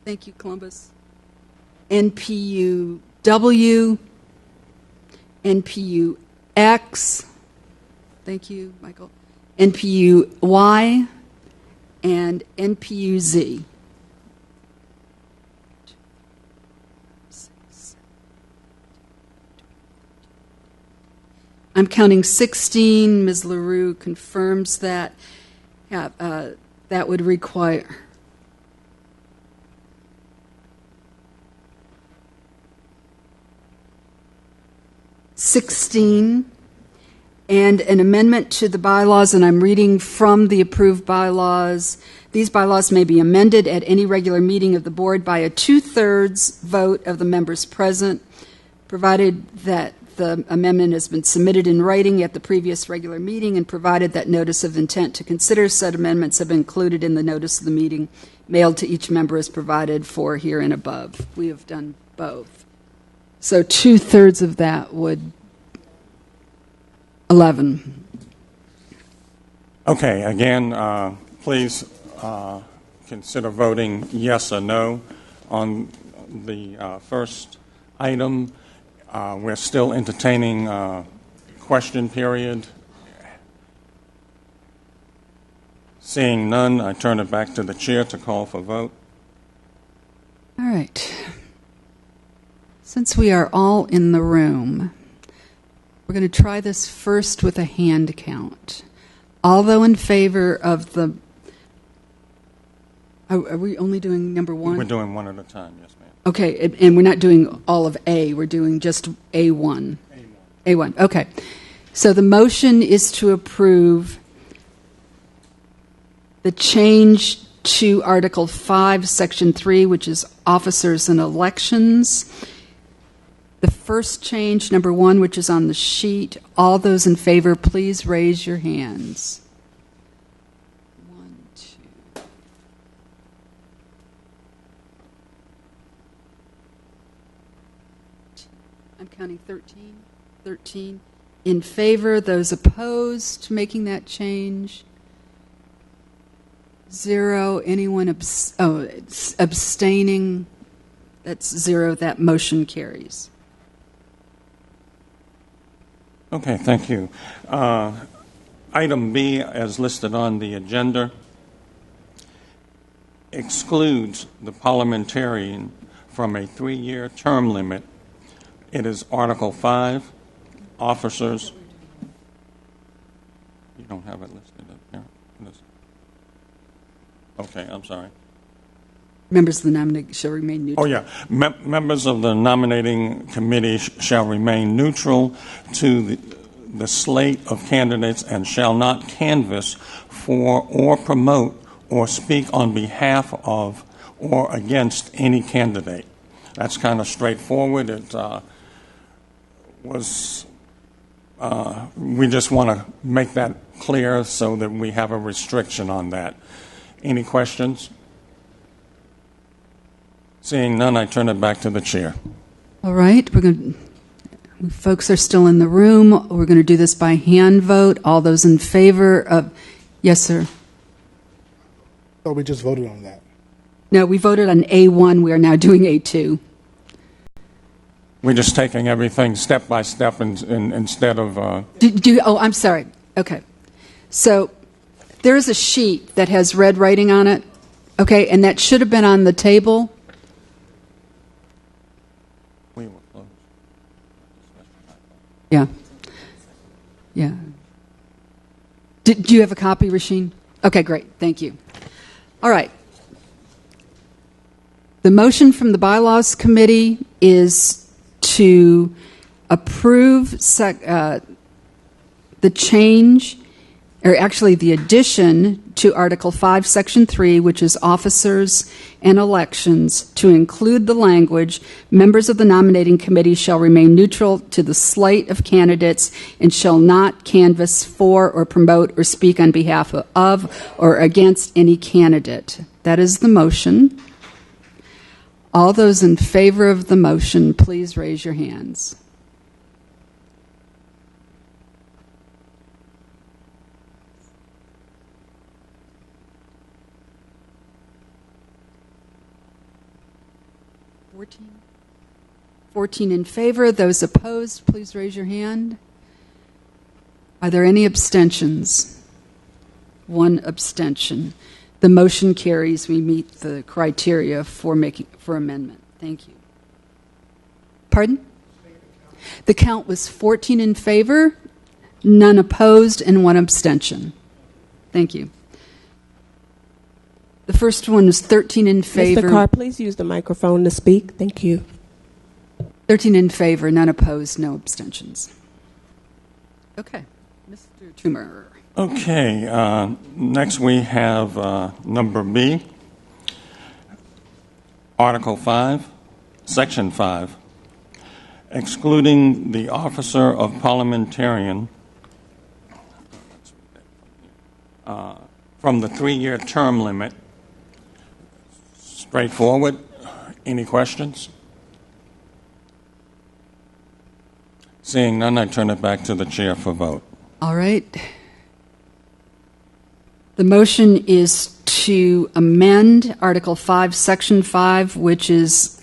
A: Thank you, Columbus. NPU W, NPU X, thank you, Michael. NPU-Y, and NPU-Z. I'm counting 16. Ms. LaRue confirms that. That would require... (16) and an amendment to the bylaws, and I'm reading from the approved bylaws. These bylaws may be amended at any regular meeting of the board by a 2/3 vote of the members present, provided that the amendment has been submitted in writing at the previous regular meeting, and provided that notice of intent to consider said amendments have been included in the notice of the meeting mailed to each member as provided for here and above. We have done both. So 2/3 of that would 11.
H: Okay, again, please consider voting yes or no on the first item. We're still entertaining question period. Seeing none, I turn it back to the chair to call for vote.
A: All right. Since we are all in the room, we're going to try this first with a hand count. Although in favor of the... Are we only doing number one?
H: We're doing one at a time, yes, ma'am.
A: Okay, and we're not doing all of A. We're doing just A1. A1, okay. So the motion is to approve the change to Article 5, Section 3, which is officers and elections. The first change, number 1, which is on the sheet. All those in favor, please raise your hands. 1, 2. I'm counting 13. 13. In favor, those opposed to making that change? 0. Anyone abstaining? That's 0. That motion carries.
H: Okay, thank you. Item B, as listed on the agenda, excludes the parliamentarian from a 3-year term limit. It is Article 5, officers. You don't have it listed up there. Okay, I'm sorry.
A: Members of the nominating shall remain neutral.
H: Oh, yeah. Members of the nominating committee shall remain neutral to the slate of candidates and shall not canvass for or promote or speak on behalf of or against any candidate. That's kind of straightforward. It we just want to make that clear so that we have a restriction on that. Any questions? Seeing none, I turn it back to the chair.
A: All right. Folks are still in the room. We're going to do this by hand vote. All those in favor of... Yes, sir.
D: Oh, we just voted on that.
A: No, we voted on A1. We are now doing A2.
H: We're just taking everything step by step instead of...
A: Oh, I'm sorry. Okay. So there is a sheet that has red writing on it, okay, and that should have been on the table.
H: We will close.
A: Yeah. Yeah. Do you have a copy, Rasheen? Okay, great. Thank you. All right. The motion from the Bylaws Committee is to approve the change, or actually the addition to Article 5, Section 3, which is officers and elections, to include the language, members of the nominating committee shall remain neutral to the slate of candidates and shall not canvass for or promote or speak on behalf of or against any candidate. That is the motion. All those in favor of the motion, please raise your hands. $14. 14 in favor. Those opposed, please raise your hand. Are there any abstentions? 1 abstention. The motion carries. We meet the criteria for amendment. Thank you. Pardon? The count was 14 in favor, none opposed, and 1 abstention. Thank you. The first one is 13 in favor.
G: Mr. Carr, please use the microphone to speak. Thank you.
A: 13 in favor, none opposed, no abstentions. Okay. Mr. Toomer.
H: Okay. Next we have number B, Article 5, Section 5, excluding the officer of parliamentarian from the 3-year term limit. Straightforward. Any questions? Seeing none, I turn it back to the chair for vote.
A: All right. The motion is to amend Article 5, Section 5, which is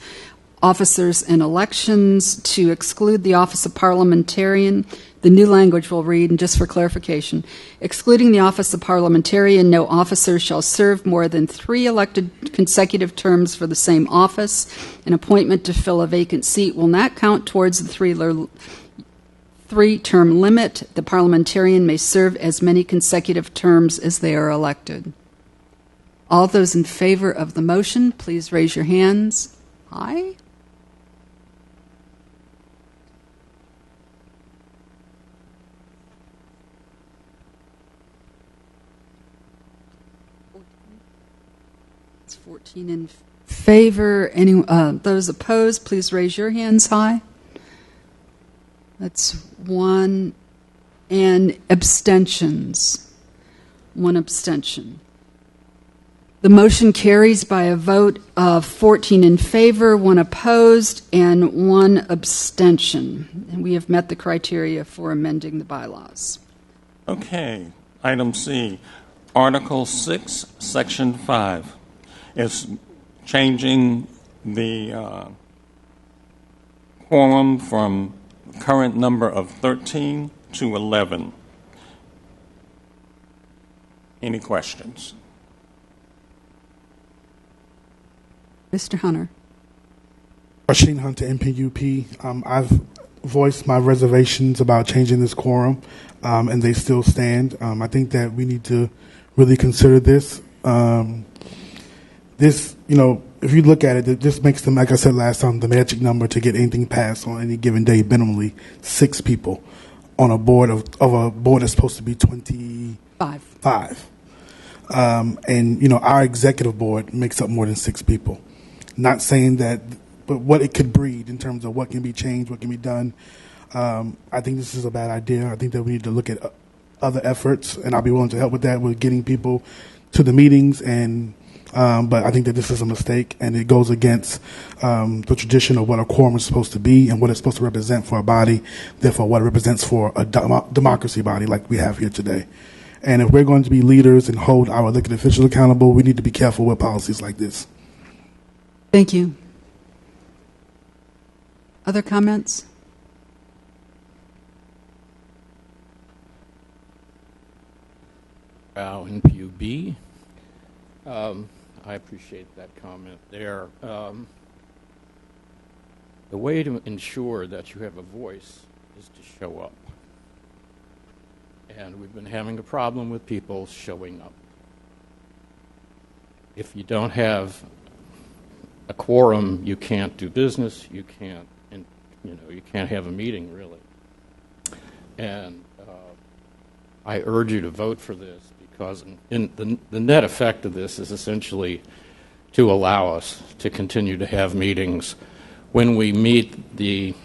A: officers and elections, to exclude the office of parliamentarian. The new language will read, and just for clarification, excluding the office of parliamentarian, no officer shall serve more than 3 elected consecutive terms for the same office. An appointment to fill a vacant seat will not count towards the 3-term limit. The parliamentarian may serve as many consecutive terms as they are elected. All those in favor of the motion, please raise your hands. Aye. It's 14 in favor. Those opposed, please raise your hands high. That's 1. And abstentions. 1 abstention. The motion carries by a vote of 14 in favor, 1 opposed, and 1 abstention. And we have met the criteria for amending the bylaws.
H: Okay. Item C, Article 6, Section 5. It's changing the quorum from current number of 13 to 11. Any questions?
A: Mr. Hunter.
D: Rasheen Hunter, MPUP. I've voiced my reservations about changing this quorum, and they still stand. I think that we need to really consider this. This, if you look at it, this makes them, like I said last time, the magic number to get anything passed on any given day, minimally 6 people on a board of a board that's supposed to be 25. And our executive board makes up more than 6 people. Not saying that, but what it could breed in terms of what can be changed, what can be done. I think this is a bad idea. I think that we need to look at other efforts, and I'll be willing to help with that, with getting people to the meetings. And but I think that this is a mistake, and it goes against the tradition of what a quorum is supposed to be and what it's supposed to represent for a body, therefore what it represents for a democracy body like we have here today. And if we're going to be leaders and hold our elected officials accountable, we need to be careful with policies like this.
A: Thank you. Other comments?
I: NPUB. I appreciate that comment there. The way to ensure that you have a voice is to show up. And we've been having a problem with people showing up. If you don't have a quorum, you can't do business. You can't have a meeting really. And I urge you to vote for this, because the net effect of this is essentially to allow us to continue to have meetings when we meet the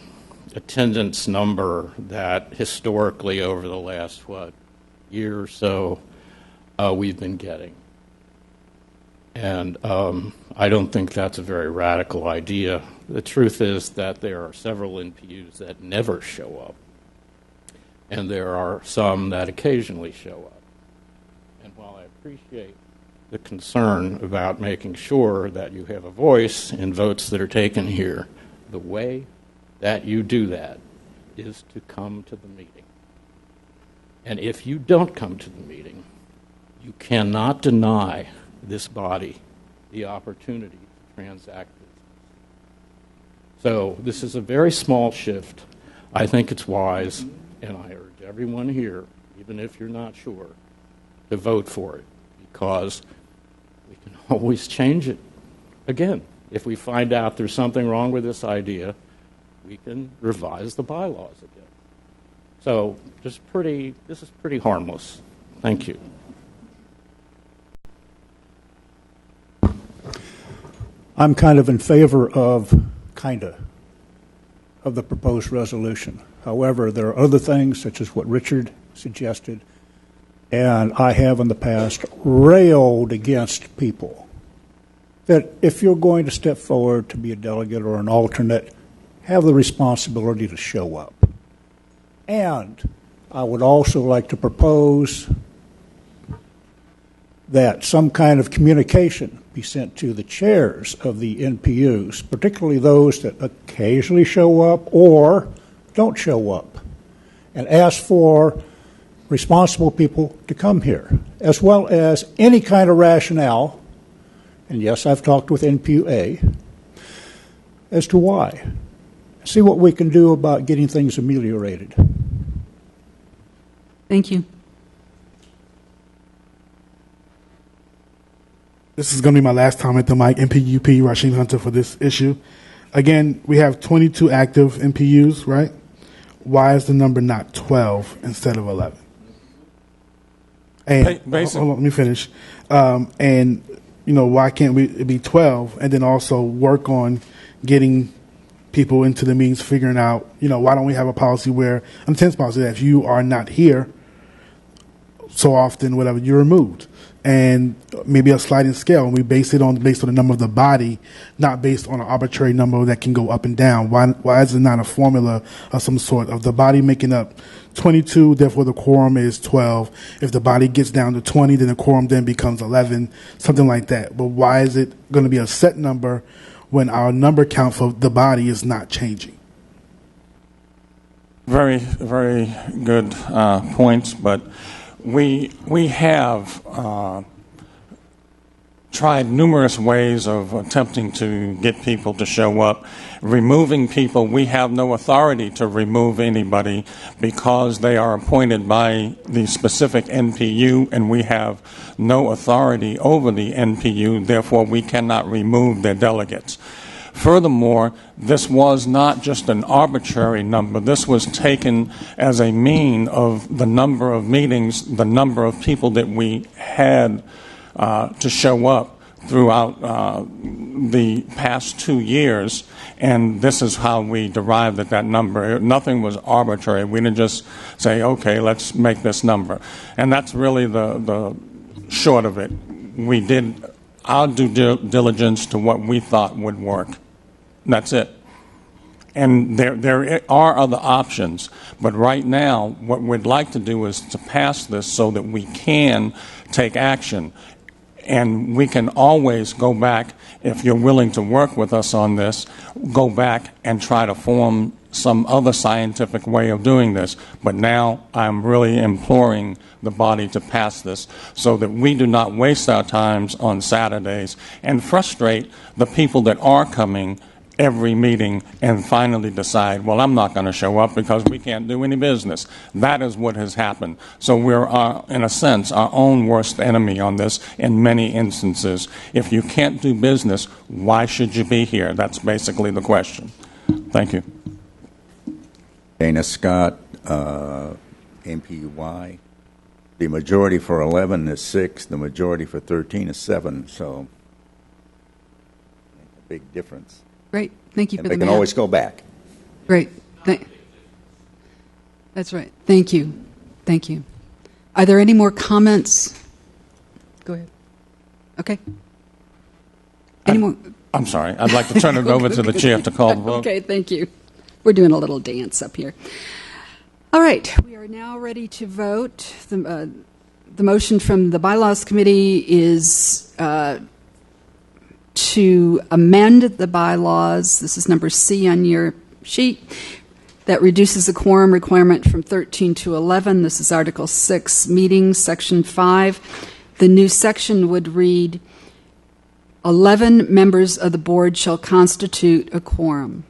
I: attendance number that historically over the last, year or so we've been getting. And I don't think that's a very radical idea. The truth is that there are several NPUs that never show up, and there are some that occasionally show up. And while I appreciate the concern about making sure that you have a voice in votes that are taken here, the way that you do that is to come to the meeting. And if you don't come to the meeting, You cannot deny this body the opportunity to transact business. So this is a very small shift. I think it's wise, and I urge everyone here, even if you're not sure, to vote for it, because we can always change it again. If we find out there's something wrong with this idea, we can revise the bylaws again. So this is pretty harmless. Thank you.
C: I'm kind of in favor of the proposed resolution. However, there are other things, such as what Richard suggested, and I have in the past railed against people that if you're going to step forward to be a delegate or an alternate, have the responsibility to show up. And I would also like to propose that some kind of communication be sent to the chairs of the NPUs, particularly those that occasionally show up or don't show up, and ask for responsible people to come here, as well as any kind of rationale, and yes, I've talked with NPUA, as to why. See what we can do about getting things ameliorated.
A: Thank you.
D: This is going to be my last time at the mic. NPUP, Rasheen Hunter, for this issue. Again, we have 22 active NPUs, right? Why is the number not 12 instead of 11? And hold on, let me finish. And why can't it be 12 and then also work on getting people into the meetings, figuring out, why don't we have a policy where, an attendance policy, that if you are not here so often, whatever, you're removed. And maybe a sliding scale, and we base it based on the number of the body, not based on an arbitrary number that can go up and down. Why is it not a formula of some sort of the body making up 22, therefore the quorum is 12. If the body gets down to 20, then the quorum then becomes 11, something like that. But why is it going to be a set number when our number count for the body is not changing?
H: Very, very good points, but we have tried numerous ways of attempting to get people to show up. Removing people, we have no authority to remove anybody because they are appointed by the specific NPU, and we have no authority over the NPU. Therefore, we cannot remove their delegates. Furthermore, this was not just an arbitrary number. This was taken as a mean of the number of meetings, the number of people that we had to show up throughout the past 2 years, and this is how we derived at that number. Nothing was arbitrary. We didn't just say, okay, let's make this number. And that's really the short of it. We did our due diligence to what we thought would work. That's it. And there are other options. But right now, what we'd like to do is to pass this so that we can take action. And we can always go back, if you're willing to work with us on this, go back and try to form some other scientific way of doing this. But now I'm really imploring the body to pass this so that we do not waste our times on Saturdays and frustrate the people that are coming every meeting and finally decide, well, I'm not going to show up because we can't do any business. That is what has happened. So we're, in a sense, our own worst enemy on this in many instances. If you can't do business, why should you be here? That's basically the question. Thank you.
J: Dana Scott, MPUY. The majority for 11 is 6. The majority for 13 is 7. So a big difference.
A: Great. Thank you for the
J: math. They can always go back.
A: Great. That's right. Thank you. Thank you. Are there any more comments? Go ahead. Okay. Any more?
H: I'm sorry. I'd like to turn it over to the chair to call the vote.
A: Okay, thank you. We're doing a little dance up here. All right. We are now ready to vote. The motion from the Bylaws Committee is to amend the bylaws. This is number C on your sheet. That reduces the quorum requirement from 13 to 11. This is Article 6, Meetings, Section 5. The new section would read, 11 members of the board shall constitute a quorum.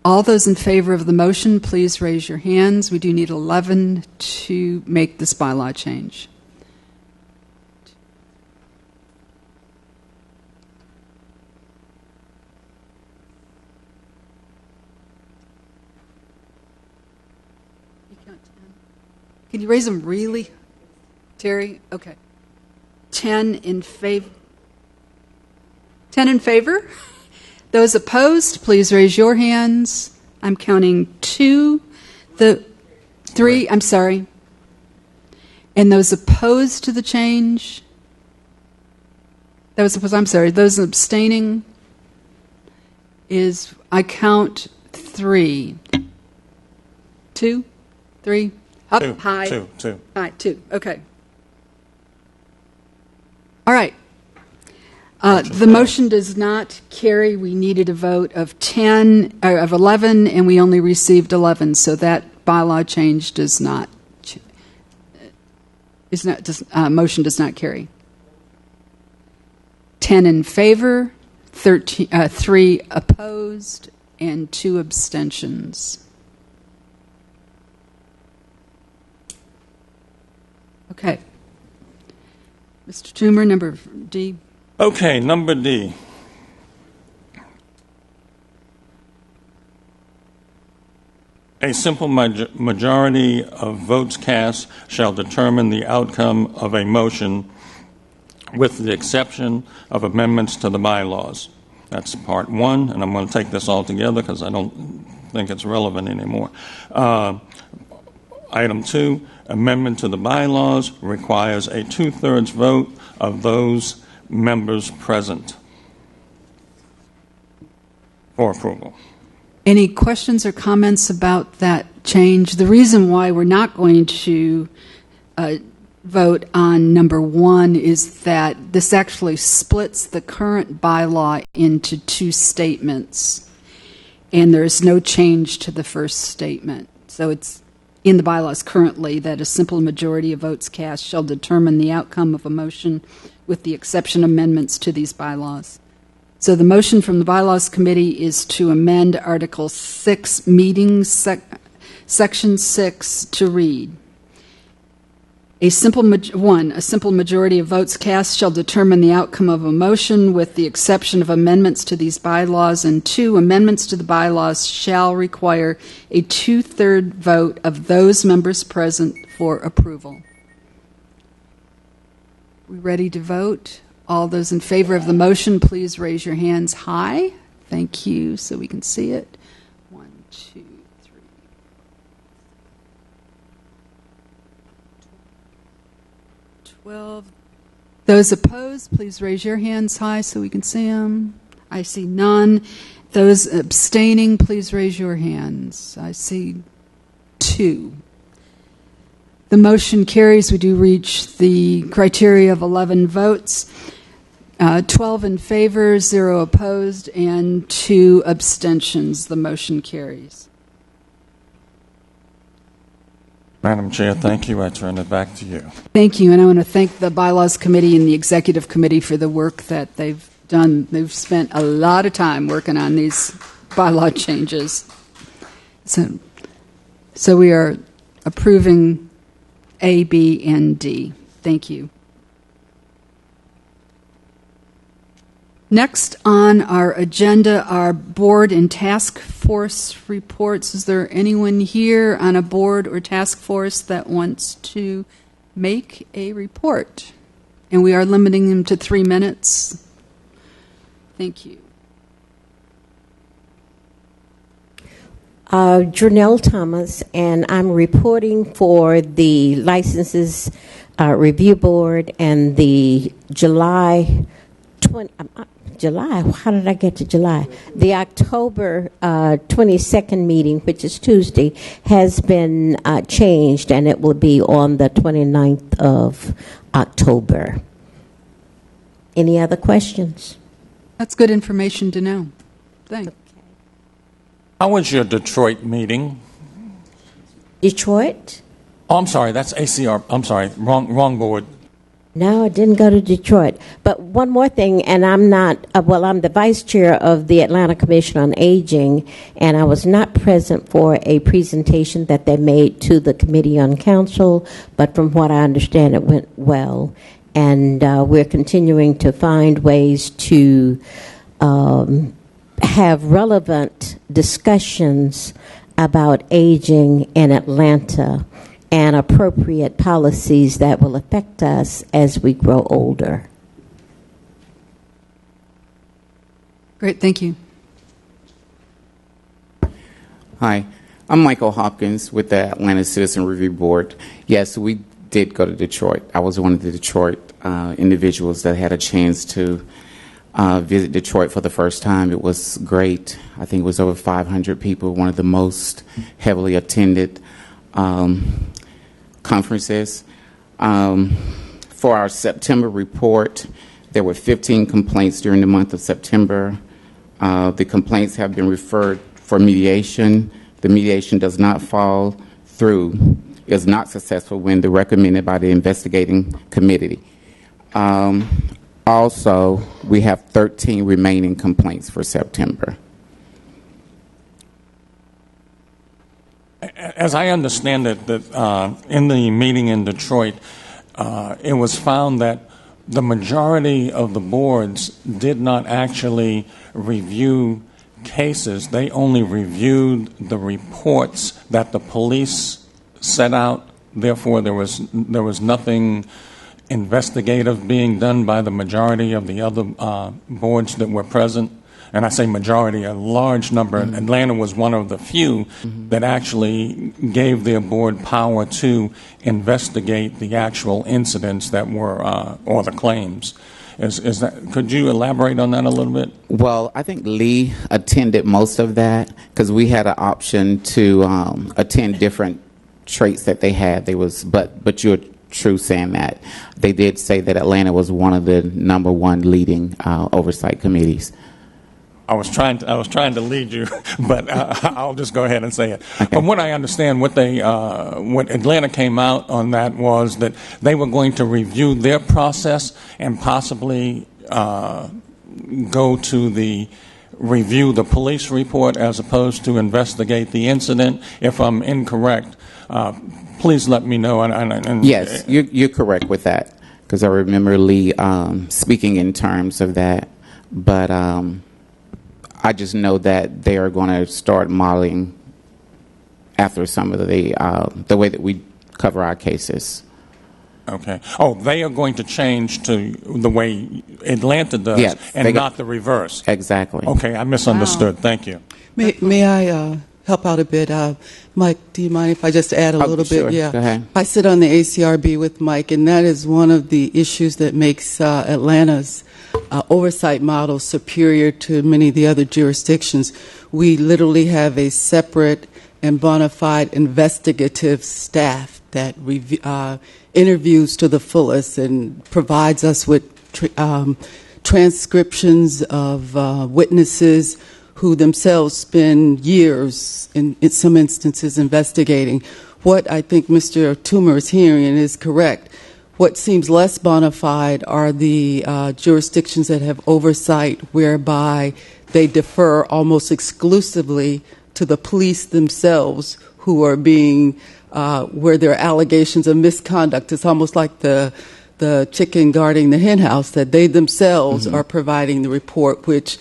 A: All those in favor of the motion, please raise your hands. We do need 11 to make this bylaw change. Can you raise them really, Terry? Okay. 10 in favor. 10 in favor? Those opposed, please raise your hands. I'm counting 2. The 3, I'm sorry. And those opposed to the change? Those abstaining is, I count 3. 2, 3. Up,
H: Two,
A: high.
H: two.
A: High, 2. Okay. All right. The motion does not carry. We needed a vote of 11, and we only received 11. So that bylaw change does not. Motion does not carry. 10 in favor, 3 opposed, and 2 abstentions. Okay. Mr. Toomer, number D.
H: Okay, number D. A simple majority of votes cast shall determine the outcome of a motion with the exception of amendments to the bylaws. That's part 1, and I'm going to take this all together because I don't think it's relevant anymore. Item 2, amendment to the bylaws requires a 2/3 vote of those members present for approval.
A: Any questions or comments about that change? The reason why we're not going to vote on number 1 is that this actually splits the current bylaw into 2 statements, and there's no change to the first statement. So it's in the bylaws currently that a simple majority of votes cast shall determine the outcome of a motion with the exception of amendments to these bylaws. So the motion from the Bylaws Committee is to amend Article 6, Meetings, Section 6, to read, a simple majority of votes cast shall determine the outcome of a motion with the exception of amendments to these bylaws, and 2, amendments to the bylaws shall require a 2/3 vote of those members present for approval. We ready to vote? All those in favor of the motion, please raise your hands high. Thank you, so we can see it. 1, 2, 3. 12. Those opposed, please raise your hands high so we can see them. I see none. Those abstaining, please raise your hands. I see 2. The motion carries. We do reach the criteria of 11 votes. 12 in favor, 0 opposed, and 2 abstentions. The motion carries.
H: Madam Chair, thank you. I turn it back to you.
A: Thank you, and I want to thank the Bylaws Committee and the Executive Committee for the work that they've done. They've spent a lot of time working on these bylaw changes. So we are approving A, B, and D. Thank you. Next on our agenda are board and task force reports. Is there anyone here on a board or task force that wants to make a report? And we are limiting them to 3 minutes. Thank you.
E: Janelle Thomas, and I'm reporting for the Licenses Review Board and the July, how did I get to July? The October 22nd meeting, which is Tuesday, has been changed, and it will be on the 29th of October. Any other questions?
A: That's good information to know. Thanks.
H: How was your Detroit meeting?
E: Detroit?
H: Oh, I'm sorry. That's ACR. I'm sorry. Wrong board.
E: No, I didn't go to Detroit. But one more thing, and I'm not, I'm the vice chair of the Atlanta Commission on Aging, and I was not present for a presentation that they made to the Committee on Council, but from what I understand, it went well. And we're continuing to find ways to have relevant discussions about aging in Atlanta and appropriate policies that will affect us as we grow older.
A: Great, thank you.
K: Hi, I'm Michael Hopkins with the Atlanta Citizen Review Board. Yes, we did go to Detroit. I was one of the Detroit individuals that had a chance to visit Detroit for the first time. It was great. I think it was over 500 people, one of the most heavily attended conferences. For our September report, there were 15 complaints during the month of September. The complaints have been referred for mediation. The mediation does not fall through, is not successful when they're recommended by the investigating committee. Also, we have 13 remaining complaints for September.
H: As I understand it, that in the meeting in Detroit, it was found that the majority of the boards did not actually review cases. They only reviewed the reports that the police set out. Therefore, there was nothing investigative being done by the majority of the other boards that were present. And I say majority, a large number. Mm-hmm. Atlanta was one of the few that actually gave their board power to investigate the actual incidents that were, or the claims. Is that, could you elaborate on that a little bit?
K: Well, I think Lee attended most of that because we had an option to attend different traits that they had. But you're true saying that. They did say that Atlanta was one of the number one leading oversight committees.
H: I was trying to lead you, but I'll just go ahead and say it. Okay. From what I understand, what Atlanta came out on that was that they were going to review their process and possibly go to review the police report as opposed to investigate the incident. If I'm incorrect, please let me know.
K: Yes, you're correct with that because I remember Lee speaking in terms of that, but. I just know that they are going to start modeling after some of the way that we cover our cases.
H: Okay. Oh, they are going to change to the way Atlanta does, yes, and not the reverse.
K: Exactly.
H: Okay, I misunderstood. Wow. Thank you.
L: May I help out a bit? Mike, do you mind if I just add a little
K: sure.
L: bit? Yeah.
K: Go ahead.
L: I sit on the ACRB with Mike, and that is one of the issues that makes Atlanta's oversight model superior to many of the other jurisdictions. We literally have a separate and bona fide investigative staff that interviews to the fullest and provides us with transcriptions of witnesses who themselves spend years, in some instances, investigating. What I think Mr. Toomer is hearing is correct. What seems less bona fide are the jurisdictions that have oversight whereby they defer almost exclusively to the police themselves who are being, where there are allegations of misconduct. It's almost like the chicken guarding the hen house, that they themselves are providing the report, which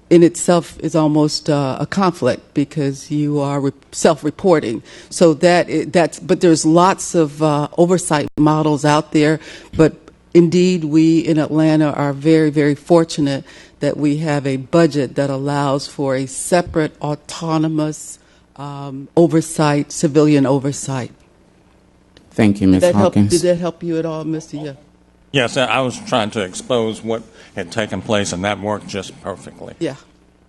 L: in itself is almost a conflict because you are self-reporting. So but there's lots of oversight models out there. But indeed, we in Atlanta are very, very fortunate that we have a budget that allows for a separate, autonomous oversight, civilian oversight.
K: Thank you, Ms. Hawkins.
L: Did that help you at all, Mr. Yeah?
H: Yes, I was trying to expose what had taken place, and that worked just perfectly.
L: Yeah.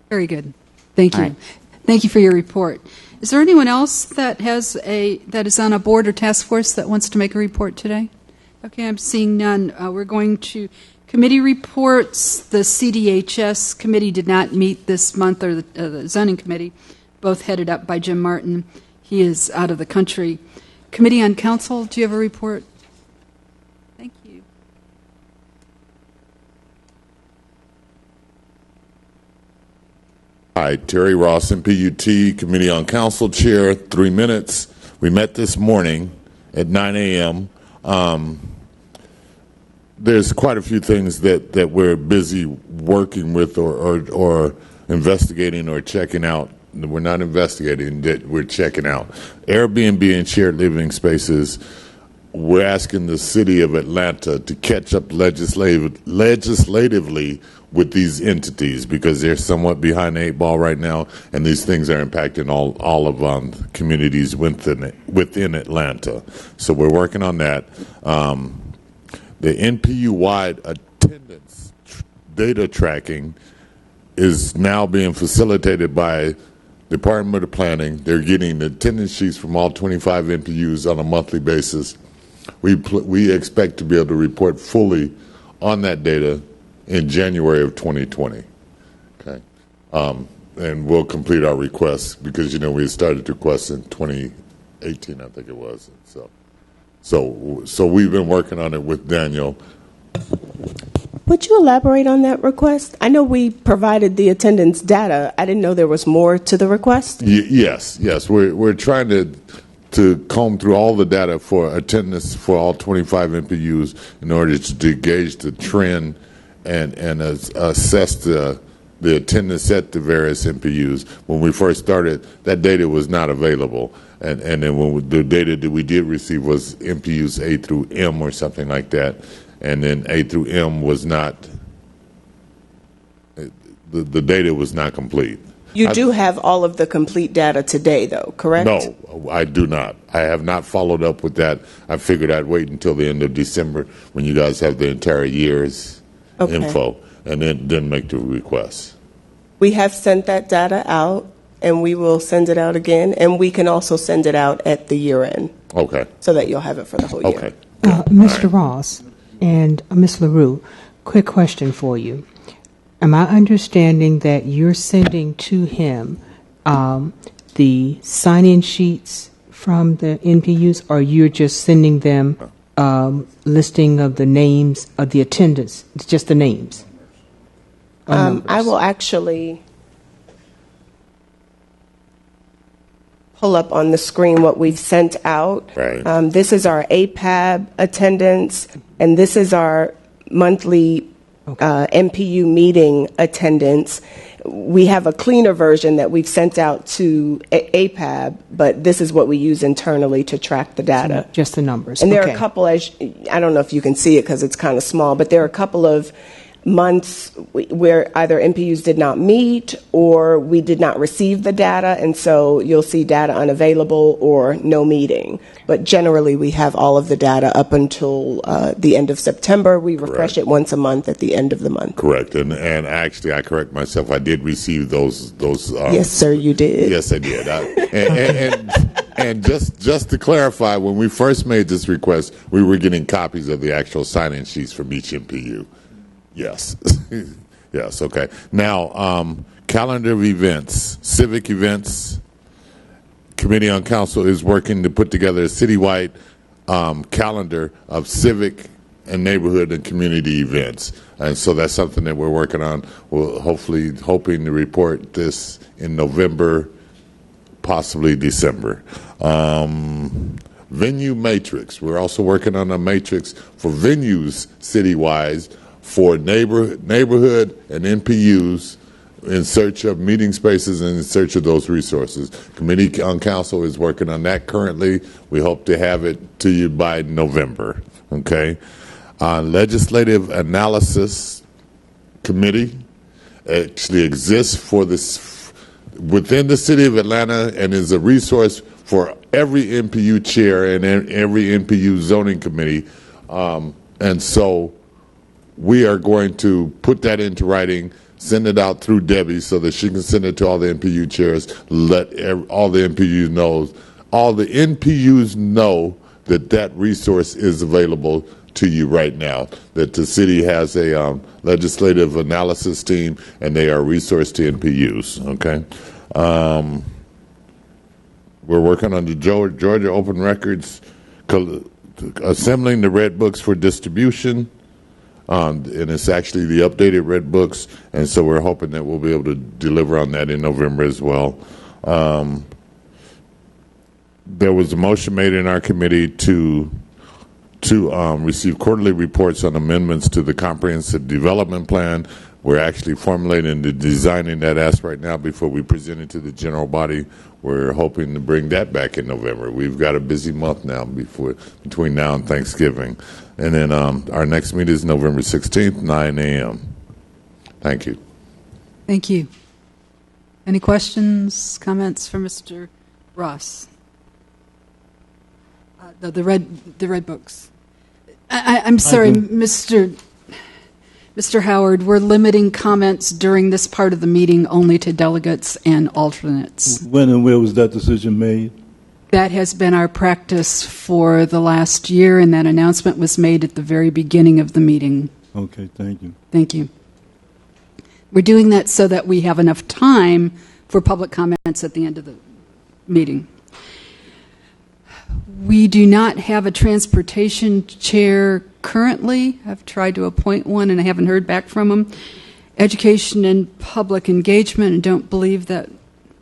A: Very good. Thank you.
K: Right.
A: Thank you for your report. Is there anyone else that is on a board or task force that wants to make a report today? Okay, I'm seeing none. We're going to committee reports. The CDHS committee did not meet this month, or the zoning committee, both headed up by Jim Martin. He is out of the country. Committee on Council, do you have a report? Thank you.
F: Hi, Terry Ross, MPUT, Committee on Council Chair, 3 minutes. We met this morning at 9 a.m. There's quite a few things that we're busy working with or investigating or checking out. We're not investigating, that we're checking out. Airbnb and shared living spaces, we're asking the city of Atlanta to catch up legislatively with these entities because they're somewhat behind the 8 ball right now, and these things are impacting all of communities within Atlanta. So we're working on that. The NPU-wide attendance data tracking is now being facilitated by Department of Planning. They're getting attendance sheets from all 25 NPUs on a monthly basis. We expect to be able to report fully on that data in January of 2020. Okay, and we'll complete our requests because we started requests in 2018, I think it was. So we've been working on it with Daniel.
G: Would you elaborate on that request? I know we provided the attendance data. I didn't know there was more to the request.
F: Yes. We're trying to comb through all the data for attendance for all 25 NPUs in order to gauge the trend and assess the attendance at the various NPUs. When we first started, that data was not available. And then the data that we did receive was NPUs A through M or something like that. And then A through M was not, the data was not complete.
G: You do have all of the complete data today, though, correct?
F: No, I do not. I have not followed up with that. I figured I'd wait until the end of December when you guys have the entire year's info, and then make the request.
G: We have sent that data out, and we will send it out again, and we can also send it out at the year end.
F: Okay.
G: So that you'll have it for the whole year.
F: Okay.
M: Mr. Ross and Ms. LaRue, quick question for you. Am I understanding that you're sending to him the sign-in sheets from the NPUs, or you're just sending them listing of the names of the attendants, just the names?
G: I will actually pull up on the screen what we've sent out.
F: Right.
G: This is our APAB attendance, and this is our monthly MPU meeting attendance. We have a cleaner version that we've sent out to APAB, but this is what we use internally to track the data.
M: Just the numbers.
G: And there are a couple, I don't know if you can see it because it's kind of small, but there are a couple of months where either NPUs did not meet or we did not receive the data, and so you'll see data unavailable or no meeting. But generally, we have all of the data up until the end of September. We refresh it once a month at the end of the month.
F: Correct, and actually, I correct myself. I did receive those.
G: Yes, sir, you did.
F: Yes, I did. And just to clarify, when we first made this request, we were getting copies of the actual sign-in sheets from each NPU. Yes. Yes, okay. Now, calendar of events, civic events. Committee on Council is working to put together a citywide calendar of civic and neighborhood and community events. And so that's something that we're working on. We'll hoping to report this in November, possibly December. Venue matrix. We're also working on a matrix for venues citywide for neighborhood and NPUs in search of meeting spaces and in search of those resources. Committee on Council is working on that currently. We hope to have it to you by November. Okay. Legislative Analysis Committee actually exists for this within the city of Atlanta and is a resource for every NPU chair and every NPU zoning committee. And so we are going to put that into writing, send it out through Debbie so that she can send it to all the NPU chairs, let all the NPUs know. All the NPUs know that resource is available to you right now, that the city has a legislative analysis team and they are a resource to NPUs, okay? We're working on the Georgia Open Records, assembling the red books for distribution, and it's actually the updated red books, and so we're hoping that we'll be able to deliver on that in November as well. There was a motion made in our committee to receive quarterly reports on amendments to the comprehensive development plan. We're actually formulating and designing that as right now before we present it to the general body. We're hoping to bring that back in November. We've got a busy month now between now and Thanksgiving. And then our next meeting is November 16th, 9 a.m. Thank you.
A: Thank you. Any questions, comments for Mr. Ross? The red books. I'm sorry, Mr. Howard. We're limiting comments during this part of the meeting only to delegates and alternates.
N: When and where was that decision made?
A: That has been our practice for the last year, and that announcement was made at the very beginning of the meeting.
N: Okay, thank you.
A: Thank you. We're doing that so that we have enough time for public comments at the end of the meeting. We do not have a transportation chair currently. I've tried to appoint one and I haven't heard back from them. Education and public engagement, I don't believe that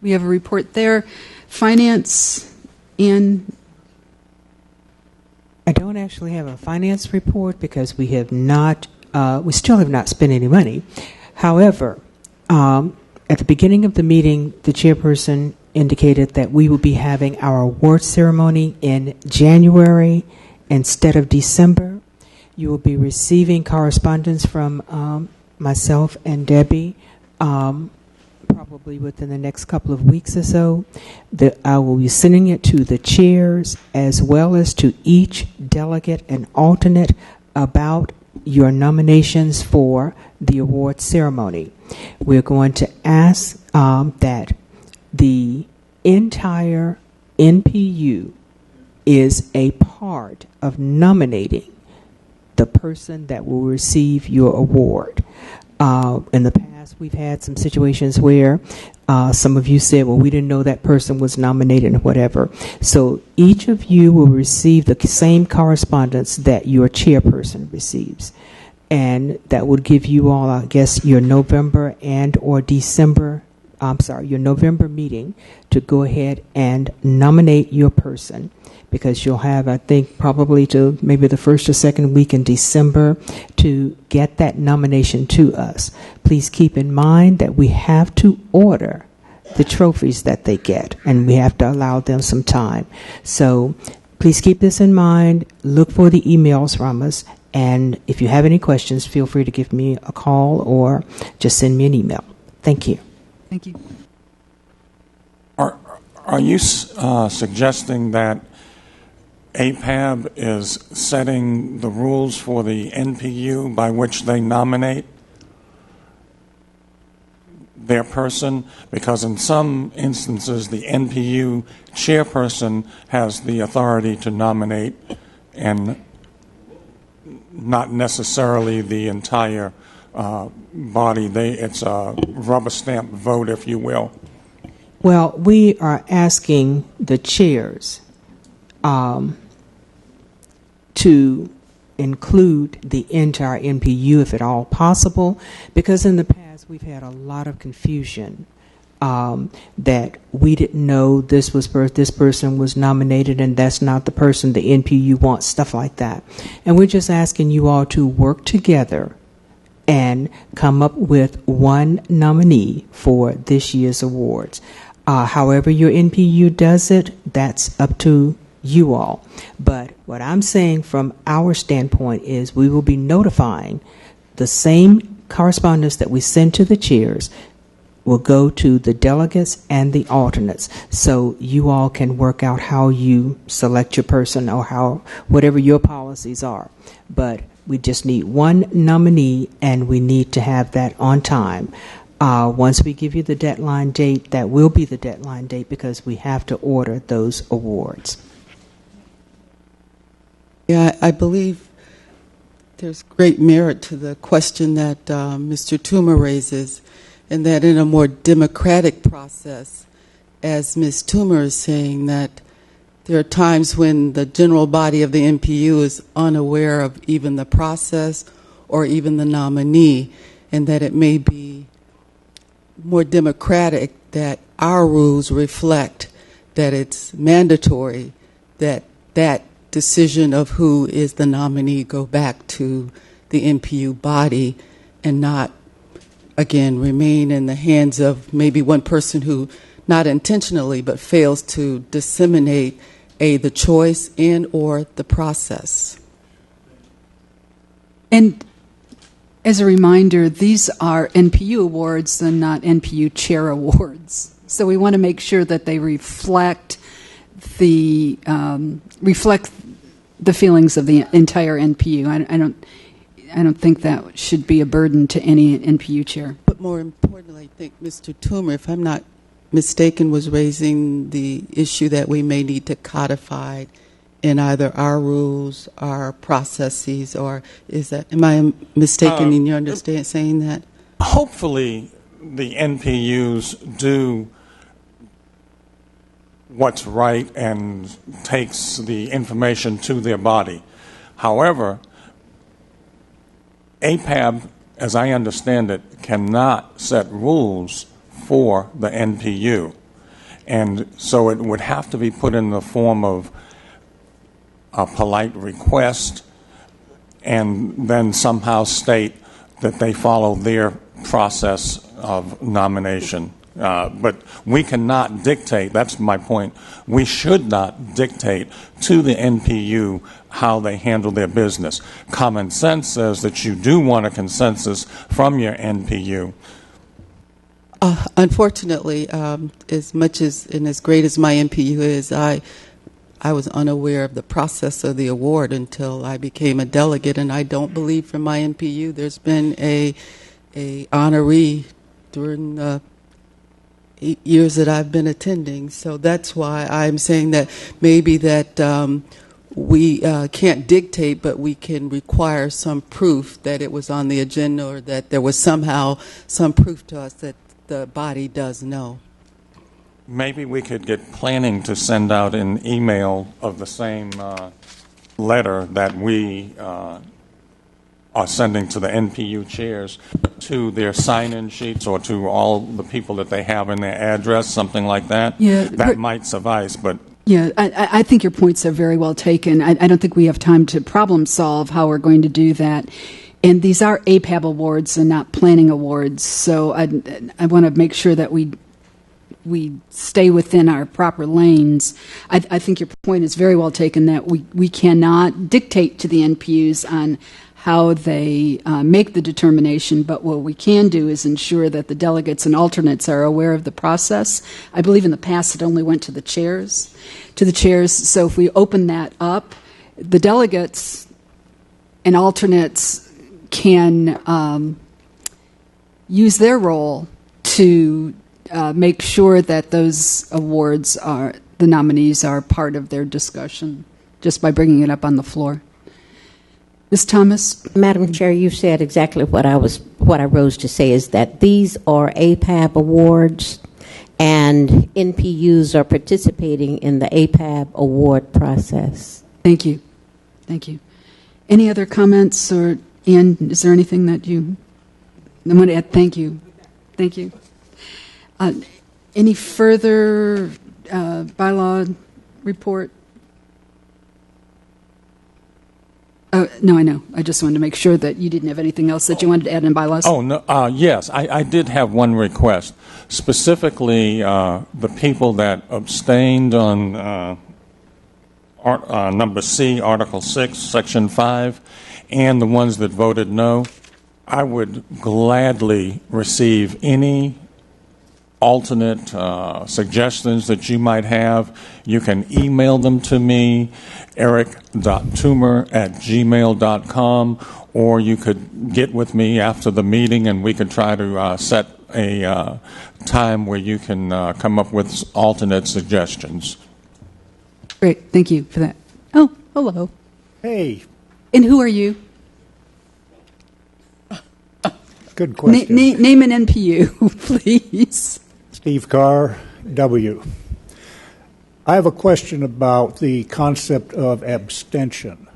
A: we have a report there. Finance, Ian?
M: I don't actually have a finance report because we have not, we still have not spent any money. However, at the beginning of the meeting, the chairperson indicated that we will be having our award ceremony in January instead of December. You will be receiving correspondence from myself and Debbie probably within the next couple of weeks or so. I will be sending it to the chairs as well as to each delegate and alternate about your nominations for the award ceremony. We're going to ask that the entire NPU is a part of nominating the person that will receive your award. In the past, we've had some situations where some of you said, well, we didn't know that person was nominated and whatever. So each of you will receive the same correspondence that your chairperson receives. And that would give you all, I guess, your November and or December, your November meeting to go ahead and nominate your person, because you'll have, I think, probably to maybe the first or second week in December to get that nomination to us. Please keep in mind that we have to order the trophies that they get, and we have to allow them some time. So please keep this in mind. Look for the emails from us. And if you have any questions, feel free to give me a call or just send me an email. Thank you.
A: Thank you.
H: Are you suggesting that APAB is setting the rules for the NPU by which they nominate their person? Because in some instances, the NPU chairperson has the authority to nominate and not necessarily the entire body. It's a rubber stamp vote, if you will.
M: Well, we are asking the chairs to include the entire NPU, if at all possible, because in the past we've had a lot of confusion that we didn't know this person was nominated and that's not the person the NPU wants, stuff like that. And we're just asking you all to work together and come up with one nominee for this year's awards. However your NPU does it, that's up to you all. But what I'm saying from our standpoint is we will be notifying the same correspondence that we send to the chairs will go to the delegates and the alternates, so you all can work out how you select your person or how whatever your policies are. But we just need one nominee, and we need to have that on time. Once we give you the deadline date, that will be the deadline date because we have to order those awards.
L: Yeah, I believe there's great merit to the question that Mr. Toomer raises, and that in a more democratic process, as Ms. Toomer is saying, that there are times when the general body of the NPU is unaware of even the process or even the nominee, and that it may be more democratic that our rules reflect that it's mandatory that that decision of who is the nominee go back to the NPU body and not, again, remain in the hands of maybe one person who, not intentionally, but fails to disseminate the choice and or the process.
A: And as a reminder, these are NPU awards and not NPU chair awards. So we want to make sure that they reflect the feelings of the entire NPU. I don't think that should be a burden to any NPU chair.
L: But more importantly, I think Mr. Toomer, if I'm not mistaken, was raising the issue that we may need to codify in either our rules, our processes, or am I mistaken in your saying that?
H: Hopefully the NPUs do what's right and takes the information to their body. However, APAB, as I understand it, cannot set rules for the NPU. And so it would have to be put in the form of a polite request and then somehow state that they follow their process of nomination. But we cannot dictate, that's my point, we should not dictate to the NPU how they handle their business. Common sense says that you do want a consensus from your NPU.
L: Unfortunately, as much as and as great as my NPU is, I was unaware of the process of the award until I became a delegate, and I don't believe from my NPU there's been a honoree during the 8 years that I've been attending. So that's why I'm saying that maybe that we can't dictate, but we can require some proof that it was on the agenda or that there was somehow some proof to us that the body does know.
H: Maybe we could get planning to send out an email of the same letter that we are sending to the NPU chairs, to their sign-in sheets or to all the people that they have in their address, something like that.
A: Yeah,
H: that might suffice, but...
A: Yeah, I think your points are very well taken. I don't think we have time to problem solve how we're going to do that. And these are APAB awards and not planning awards, so I want to make sure that we stay within our proper lanes. I think your point is very well taken that we cannot dictate to the NPUs on how they make the determination, but what we can do is ensure that the delegates and alternates are aware of the process. I believe in the past it only went to the chairs. So if we open that up, the delegates and alternates can use their role to make sure that those awards the nominees are part of their discussion just by bringing it up on the floor. Ms. Thomas?
E: Madam Chair, you said exactly what I rose to say, is that these are APAB awards and NPUs are participating in the APAB award process.
A: Thank you. Any other comments, or Ann, is there anything that you want to add? Thank you. Any further bylaw report? No, I know. I just wanted to make sure that you didn't have anything else that you wanted to add in bylaws.
H: Oh, no, yes, I did have one request. Specifically, the people that abstained on number C, Article 6, Section 5, and the ones that voted no, I would gladly receive any alternate suggestions that you might have. You can email them to me, eric.toomer@gmail.com, or you could get with me after the meeting and we could try to set a time where you can come up with alternate suggestions.
A: Great, thank you for that. Oh, hello.
C: Hey.
A: And who are you?
C: Good question.
A: Name an NPU, please.
C: Steve Carr, W. I have a question about the concept of abstention.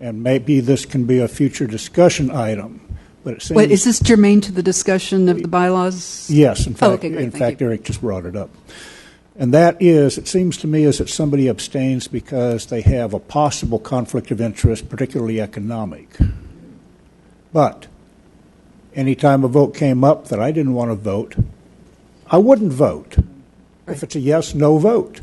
C: and maybe this can be a future discussion item. But it seems,
A: Wait, is this germane to the discussion of the bylaws?
C: yes, in fact,
A: okay, great.
C: in
A: Thank
C: fact,
A: you.
C: Eric just brought it up. And that is, it seems to me, is that somebody abstains because they have a possible conflict of interest, particularly economic. But anytime a vote came up that I didn't want to vote, I wouldn't vote if it's a yes-no vote.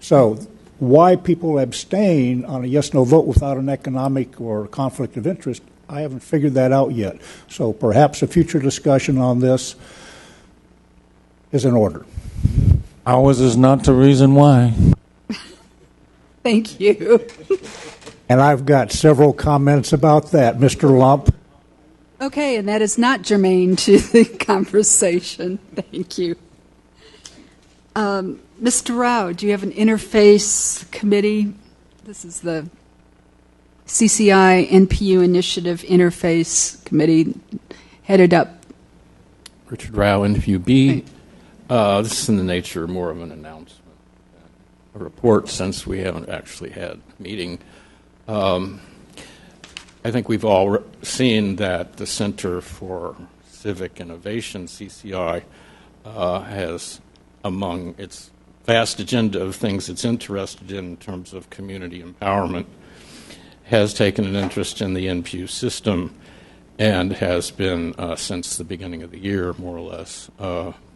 C: So why people abstain on a yes-no vote without an economic or conflict of interest, I haven't figured that out yet. So perhaps a future discussion on this is in order.
H: Ours is not the reason why.
A: Thank you.
C: And I've got several comments about that, Mr. Lump.
A: Okay, and that is not germane to the conversation. Thank you. Mr. Rao, do you have an interface committee? This is the CCI NPU Initiative Interface Committee, headed up.
I: Richard Rao, NPUB. This is in the nature more of an announcement, a report, since we haven't actually had a meeting. I think we've all seen that the Center for Civic Innovation, CCI, has, among its vast agenda of things it's interested in terms of community empowerment, has taken an interest in the NPU system and has been, since the beginning of the year, more or less,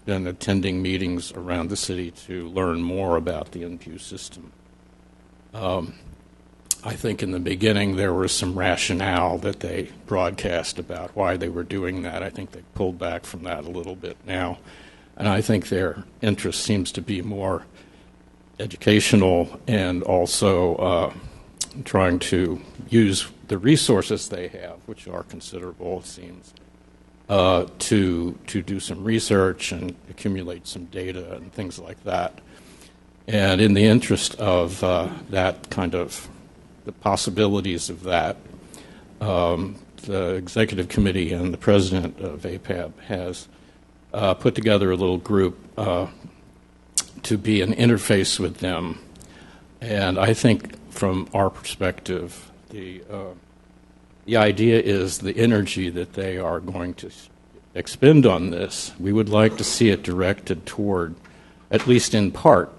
I: been attending meetings around the city to learn more about the NPU system. I think in the beginning there was some rationale that they broadcast about why they were doing that. I think they pulled back from that a little bit now. And I think their interest seems to be more educational and also trying to use the resources they have, which are considerable, it seems, to do some research and accumulate some data and things like that. And in the interest of that kind of the possibilities of that, the executive committee and the president of APAB has put together a little group to be an interface with them. And I think from our perspective, the idea is the energy that they are going to expend on this, we would like to see it directed toward, at least in part,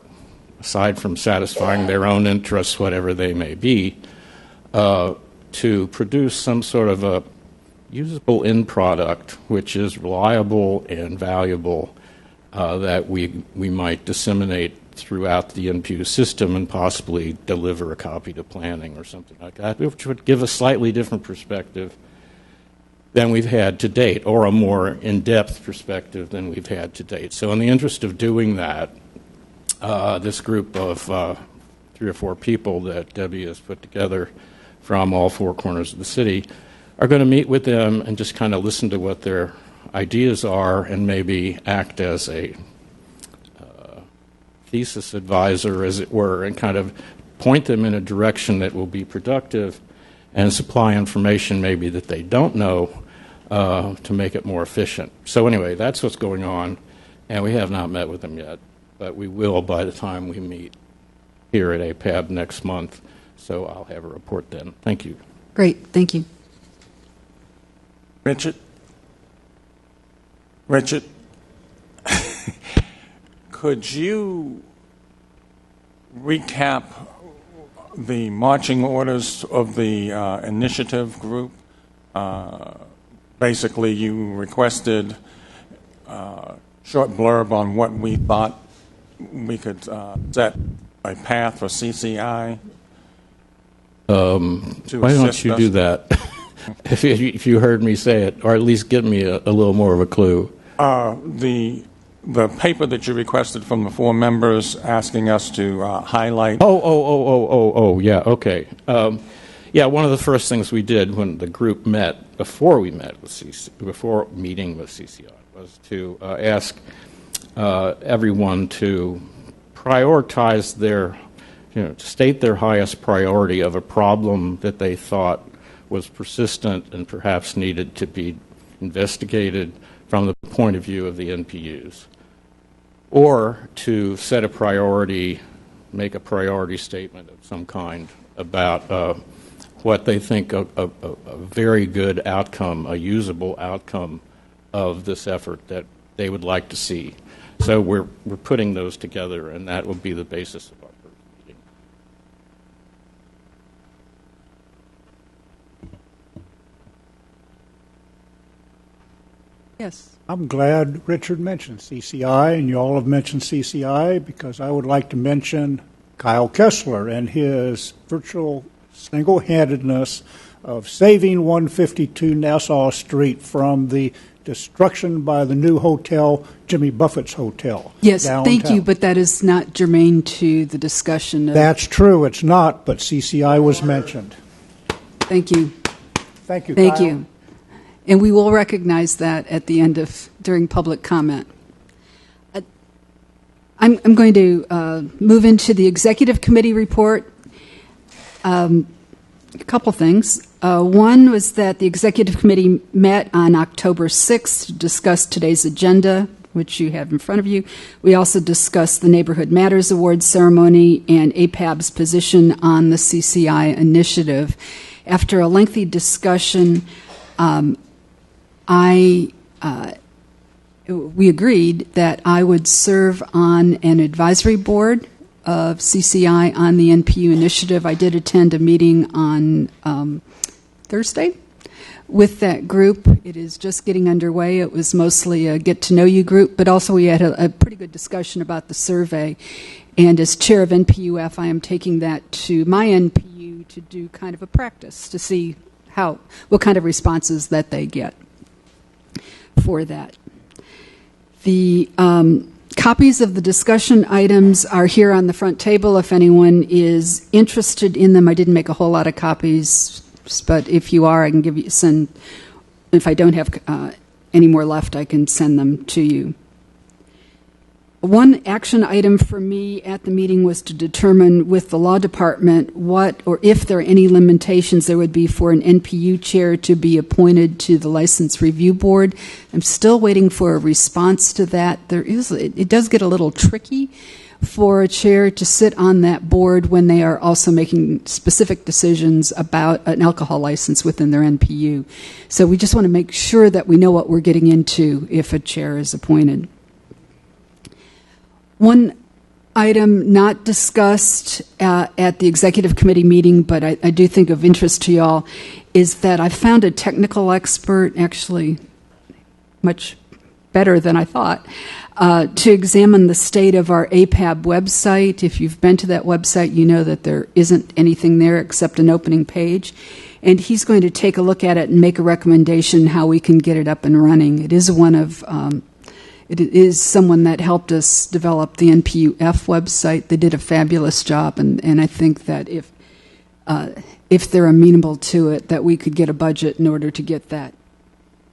I: aside from satisfying their own interests, whatever they may be, to produce some sort of a usable end product which is reliable and valuable, that we might disseminate throughout the NPU system and possibly deliver a copy to planning or something like that, which would give a slightly different perspective than we've had to date, or a more in-depth perspective than we've had to date. So in the interest of doing that, this group of 3 or 4 people that Debbie has put together from all 4 corners of the city are going to meet with them and just kind of listen to what their ideas are and maybe act as a thesis advisor, as it were, and kind of point them in a direction that will be productive and supply information maybe that they don't know to make it more efficient. So anyway, that's what's going on, and we have not met with them yet, but we will by the time we meet here at APAB next month, so I'll have a report then. Thank you.
A: Great, thank you.
H: Richard, could you recap the marching orders of the initiative group? Basically, you requested a short blurb on what we thought we could set a path for CCI.
I: Why don't you do that? if you heard me say it, or at least give me a little more of a clue.
H: The paper that you requested from the 4 members asking us to highlight.
I: Yeah, okay. Yeah, one of the first things we did when the group met, before meeting with CCI, was to ask everyone to prioritize to state their highest priority of a problem that they thought was persistent and perhaps needed to be investigated from the point of view of the NPUs, or to set a priority, make a priority statement of some kind about what they think a very good outcome, a usable outcome of this effort that they would like to see. So we're putting those together, and that will be the basis of our first meeting.
A: Yes.
C: I'm glad Richard mentioned CCI, and you all have mentioned CCI, because I would like to mention Kyle Kessler and his virtual single-handedness of saving 152 Nassau Street from the destruction by the new hotel, Jimmy Buffett's Hotel.
A: Yes,
C: downtown.
A: thank you, but that is not germane to the discussion.
C: That's true, it's not, but CCI was mentioned.
A: Thank you.
C: Thank you,
A: Thank
C: Kyle.
A: you. And we will recognize that at the end of, during public comment. I'm going to move into the executive committee report. A couple things. One was that the executive committee met on October 6th to discuss today's agenda, which you have in front of you. We also discussed the Neighborhood Matters Awards ceremony and APAB's position on the CCI initiative. After a lengthy discussion, we agreed that I would serve on an advisory board of CCI on the NPU initiative. I did attend a meeting on Thursday with that group. It is just getting underway. It was mostly a get-to-know-you group, but also we had a pretty good discussion about the survey. And as chair of NPUF, I am taking that to my NPU to do kind of a practice to see what kind of responses that they get for that. The copies of the discussion items are here on the front table if anyone is interested in them. I didn't make a whole lot of copies, but if you are, I can send. If I don't have any more left, I can send them to you. One action item for me at the meeting was to determine with the law department what or if there are any limitations there would be for an NPU chair to be appointed to the License Review Board. I'm still waiting for a response to that. It does get a little tricky for a chair to sit on that board when they are also making specific decisions about an alcohol license within their NPU. So we just want to make sure that we know what we're getting into if a chair is appointed. One item not discussed at the executive committee meeting, but I do think of interest to y'all, is that I found a technical expert, actually much better than I thought, to examine the state of our APAB website. If you've been to that website, you know that there isn't anything there except an opening page. And he's going to take a look at it and make a recommendation how we can get it up and running. It is one of... It is someone that helped us develop the NPUF website. They did a fabulous job, and I think that if they're amenable to it, that we could get a budget in order to get that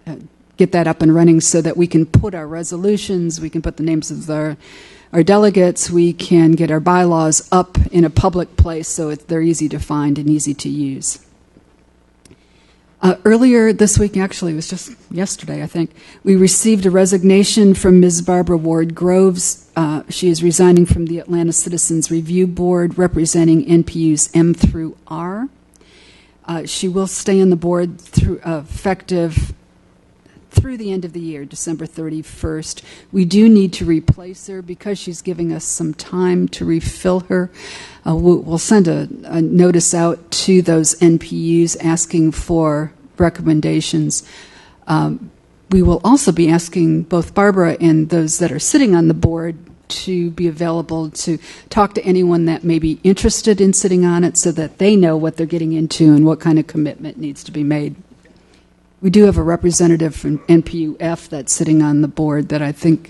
A: up and running, so that we can put our resolutions, we can put the names of our delegates, we can get our bylaws up in a public place so they're easy to find and easy to use. Earlier this week, actually, it was just yesterday, I think, we received a resignation from Ms. Barbara Ward Groves. She is resigning from the Atlanta Citizens Review Board, representing NPUs M through R. She will stay on the board effective through the end of the year, December 31st. We do need to replace her because she's giving us some time to refill her. We'll send a notice out to those NPUs asking for recommendations. We will also be asking both Barbara and those that are sitting on the board to be available to talk to anyone that may be interested in sitting on it so that they know what they're getting into and what kind of commitment needs to be made. We do have a representative from NPUF that's sitting on the board that I think...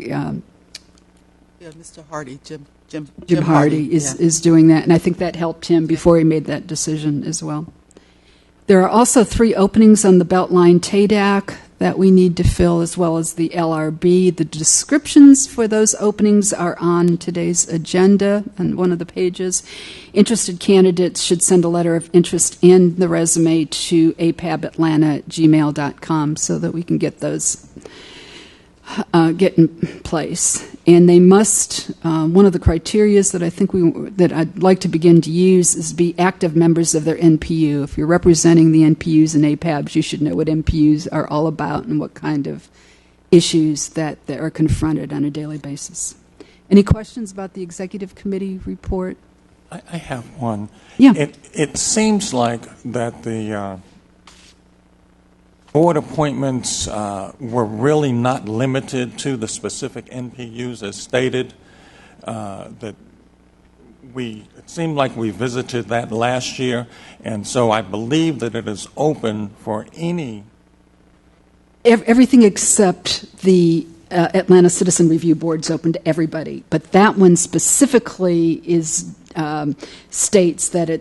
L: Mr. Hardy,
A: Jim Hardy is doing that, and I think that helped him before he made that decision as well. There are also 3 openings on the Beltline TADAC that we need to fill, as well as the LRB. The descriptions for those openings are on today's agenda on one of the pages. Interested candidates should send a letter of interest and the resume to apabatlanta@gmail.com so that we can get those get in place. And they must, one of the criteria that I think that I'd like to begin to use is be active members of their NPU. If you're representing the NPUs and APABs, you should know what NPUs are all about and what kind of issues that are confronted on a daily basis. Any questions about the executive committee report?
H: I have one.
A: Yeah.
H: It seems like that the board appointments were really not limited to the specific NPUs as stated. It seemed like we visited that last year, and so I believe that it is open for any.
A: Everything except the Atlanta Citizen Review Board's open to everybody, but that one specifically states that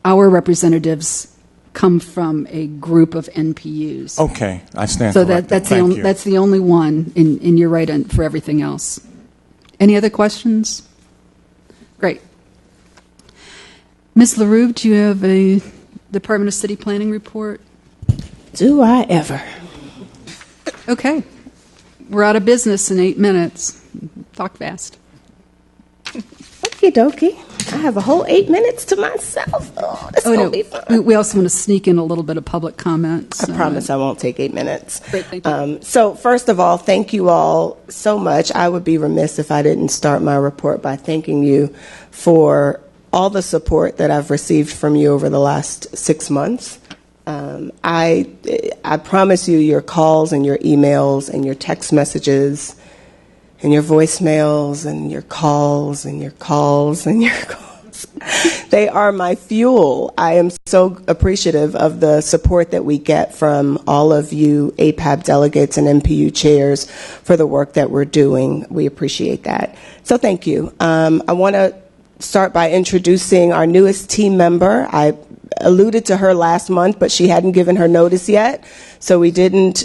A: our representatives come from a group of NPUs.
H: Okay, I stand
A: so
H: corrected.
A: that's the only one, and you're right for everything else. Any other questions? Great. Ms. LaRue, do you have a Department of City Planning report?
G: Do I ever?
A: Okay. We're out of business in 8 minutes. Talk fast.
G: Okie dokie. I have a whole 8 minutes to myself. Oh, that's going to be fun.
A: We also want to sneak in a little bit of public comments.
G: I promise I won't take 8 minutes.
A: Great, thank you.
G: So first of all, thank you all so much. I would be remiss if I didn't start my report by thanking you for all the support that I've received from you over the last 6 months. I promise you, your calls and your emails and your text messages and your voicemails and your calls and your calls and your calls, they are my fuel. I am so appreciative of the support that we get from all of you APAB delegates and MPU chairs for the work that we're doing. We appreciate that. So thank you. I want to start by introducing our newest team member. I alluded to her last month, but she hadn't given her notice yet, so we didn't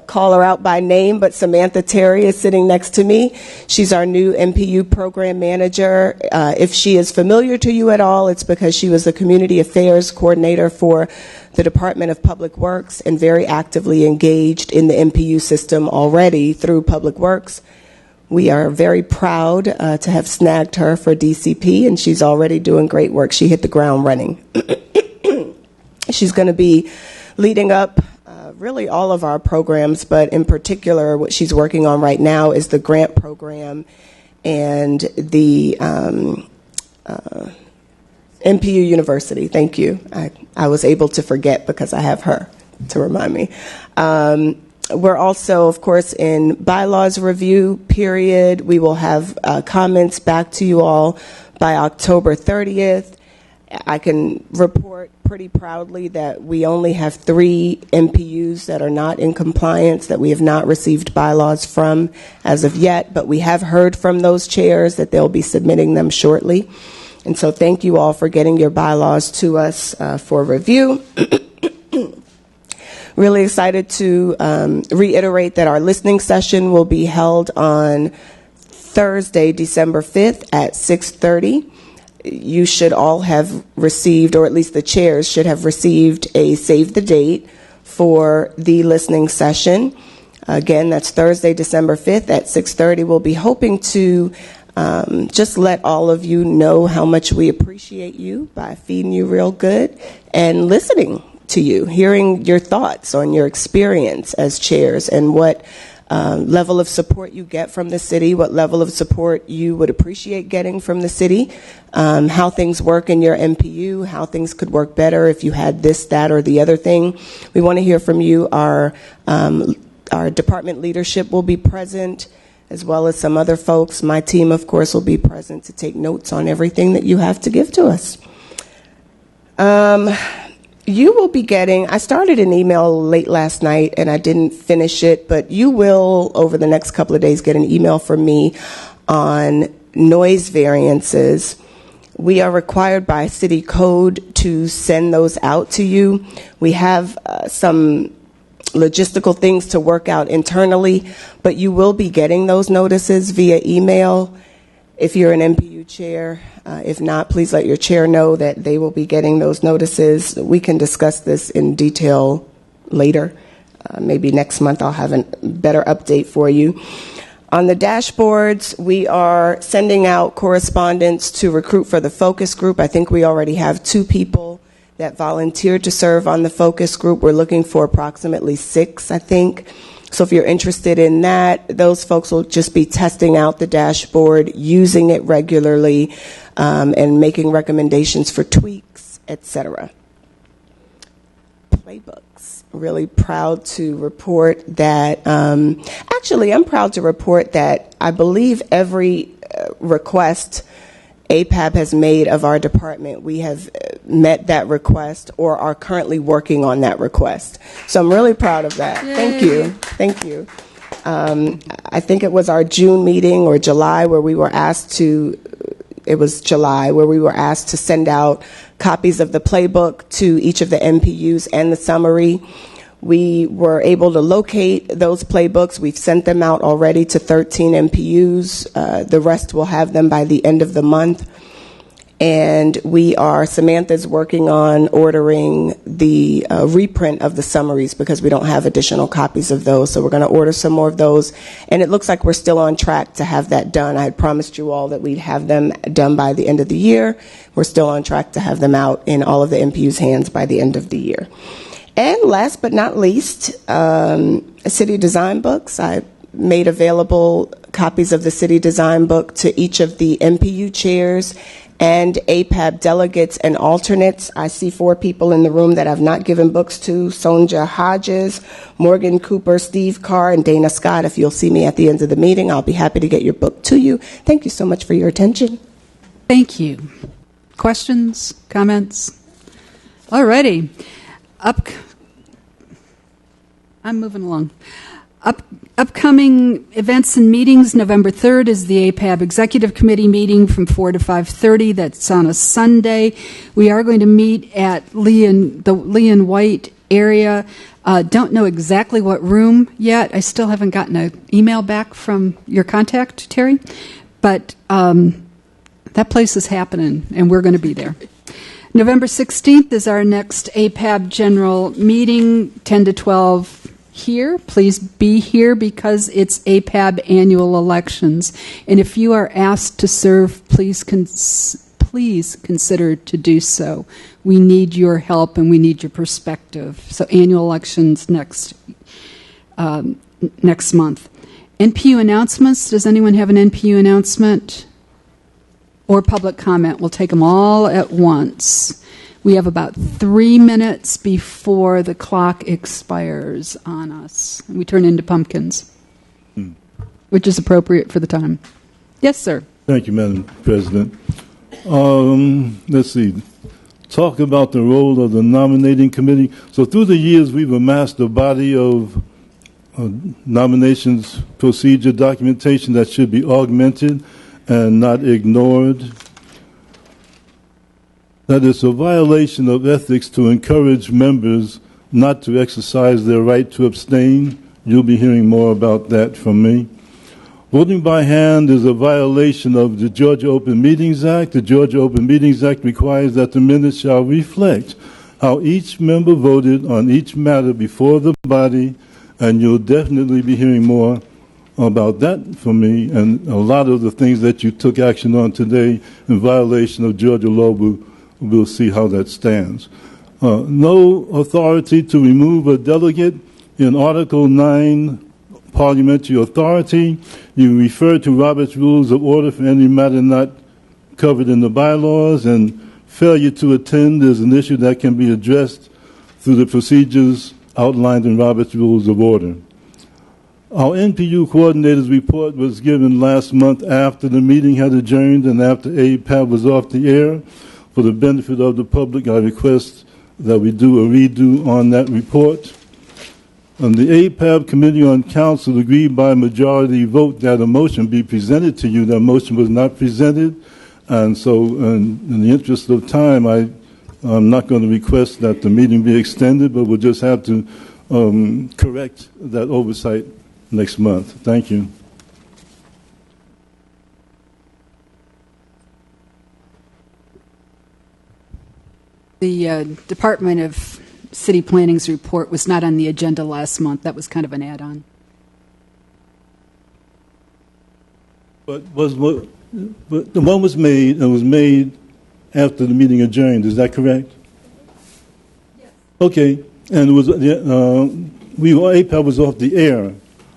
G: call her out by name, but Samantha Terry is sitting next to me. She's our new MPU program manager. If she is familiar to you at all, it's because she was the community affairs coordinator for the Department of Public Works and very actively engaged in the MPU system already through Public Works. We are very proud to have snagged her for DCP, and she's already doing great work. She hit the ground running. She's going to be leading up really all of our programs, but in particular what she's working on right now is the grant program and the MPU University. Thank you. I was able to forget because I have her to remind me. We're also, of course, in bylaws review period. We will have comments back to you all by October 30th. I can report pretty proudly that we only have 3 MPUs that are not in compliance, that we have not received bylaws from as of yet, but we have heard from those chairs that they'll be submitting them shortly. And so thank you all for getting your bylaws to us for review. Really excited to reiterate that our listening session will be held on Thursday, December 5th at 6:30. You should all have received, or at least the chairs should have received, a save the date for the listening session. Again, that's Thursday, December 5th at 6:30. We'll be hoping to just let all of you know how much we appreciate you by feeding you real good and listening to you, hearing your thoughts on your experience as chairs and what level of support you get from the city, what level of support you would appreciate getting from the city, how things work in your MPU, how things could work better if you had this, that, or the other thing. We want to hear from you. Our department leadership will be present, as well as some other folks. My team, of course, will be present to take notes on everything that you have to give to us. You will be getting, I started an email late last night and I didn't finish it, but you will, over the next couple of days, get an email from me on noise variances. We are required by city code to send those out to you. We have some logistical things to work out internally, but you will be getting those notices via email if you're an MPU chair. If not, please let your chair know that they will be getting those notices. We can discuss this in detail later. Maybe next month I'll have a better update for you. On the dashboards, we are sending out correspondence to recruit for the focus group. I think we already have 2 people that volunteered to serve on the focus group. We're looking for approximately 6, I think. So if you're interested in that, those folks will just be testing out the dashboard, using it regularly, and making recommendations for tweaks, etc. Playbooks. Really proud to report that, actually, I'm proud to report that I believe every request APAB has made of our department, we have met that request or are currently working on that request. So I'm really proud of that.
A: Yay.
G: Thank you. Thank you. I think it was our June meeting or July where we were asked to, it was July, where we were asked to send out copies of the playbook to each of the MPUs and the summary. We were able to locate those playbooks. We've sent them out already to 13 MPUs. The rest will have them by the end of the month. And Samantha's working on ordering the reprint of the summaries because we don't have additional copies of those. So we're going to order some more of those. And it looks like we're still on track to have that done. I had promised you all that we'd have them done by the end of the year. We're still on track to have them out in all of the MPU's hands by the end of the year. And last but not least, city design books. I made available copies of the city design book to each of the MPU chairs and APAB delegates and alternates. I see 4 people in the room that I've not given books to: Sonja Hodges, Morgan Cooper, Steve Carr, and Dana Scott. If you'll see me at the end of the meeting, I'll be happy to get your book to you. Thank you so much for your attention.
A: Thank you. Questions, comments? All righty. I'm moving along. Upcoming events and meetings. November 3rd is the APAB Executive Committee meeting from 4 to 5:30. That's on a Sunday. We are going to meet at the Lee and White area. Don't know exactly what room yet. I still haven't gotten an email back from your contact, Terry. But that place is happening, and we're going to be there. November 16th is our next APAB general meeting, 10 to 12 here. Please be here because it's APAB annual elections. And if you are asked to serve, please consider to do so. We need your help and we need your perspective. So annual elections next month. NPU announcements. Does anyone have an NPU announcement? Or public comment? We'll take them all at once. We have about 3 minutes before the clock expires on us. And we turn into pumpkins, which is appropriate for the time. Yes, sir.
N: Thank you, Madam President. Let's see. Talk about the role of the nominating committee. So through the years, we've amassed a body of nominations procedure documentation that should be augmented and not ignored. That it's a violation of ethics to encourage members not to exercise their right to abstain. You'll be hearing more about that from me. Voting by hand is a violation of the Georgia Open Meetings Act. The Georgia Open Meetings Act requires that the minutes shall reflect how each member voted on each matter before the body, and you'll definitely be hearing more about that from me, and a lot of the things that you took action on today in violation of Georgia law, we'll see how that stands. No authority to remove a delegate. In Article 9, parliamentary authority, you refer to Robert's Rules of Order for any matter not covered in the bylaws, and failure to attend is an issue that can be addressed through the procedures outlined in Robert's Rules of Order. Our NPU coordinator's report was given last month after the meeting had adjourned and after APAB was off the air. For the benefit of the public, I request that we do a redo on that report. And the APAB Committee on Council agreed by majority vote that a motion be presented to you. That motion was not presented. And so in the interest of time, I'm not going to request that the meeting be extended, but we'll just have to correct that oversight next month. Thank you.
A: The Department of City Planning's report was not on the agenda last month. That was kind of an add-on.
N: But the one was made, and was made after the meeting adjourned. Is that correct? Yes. Okay, and it was APAB was off the air.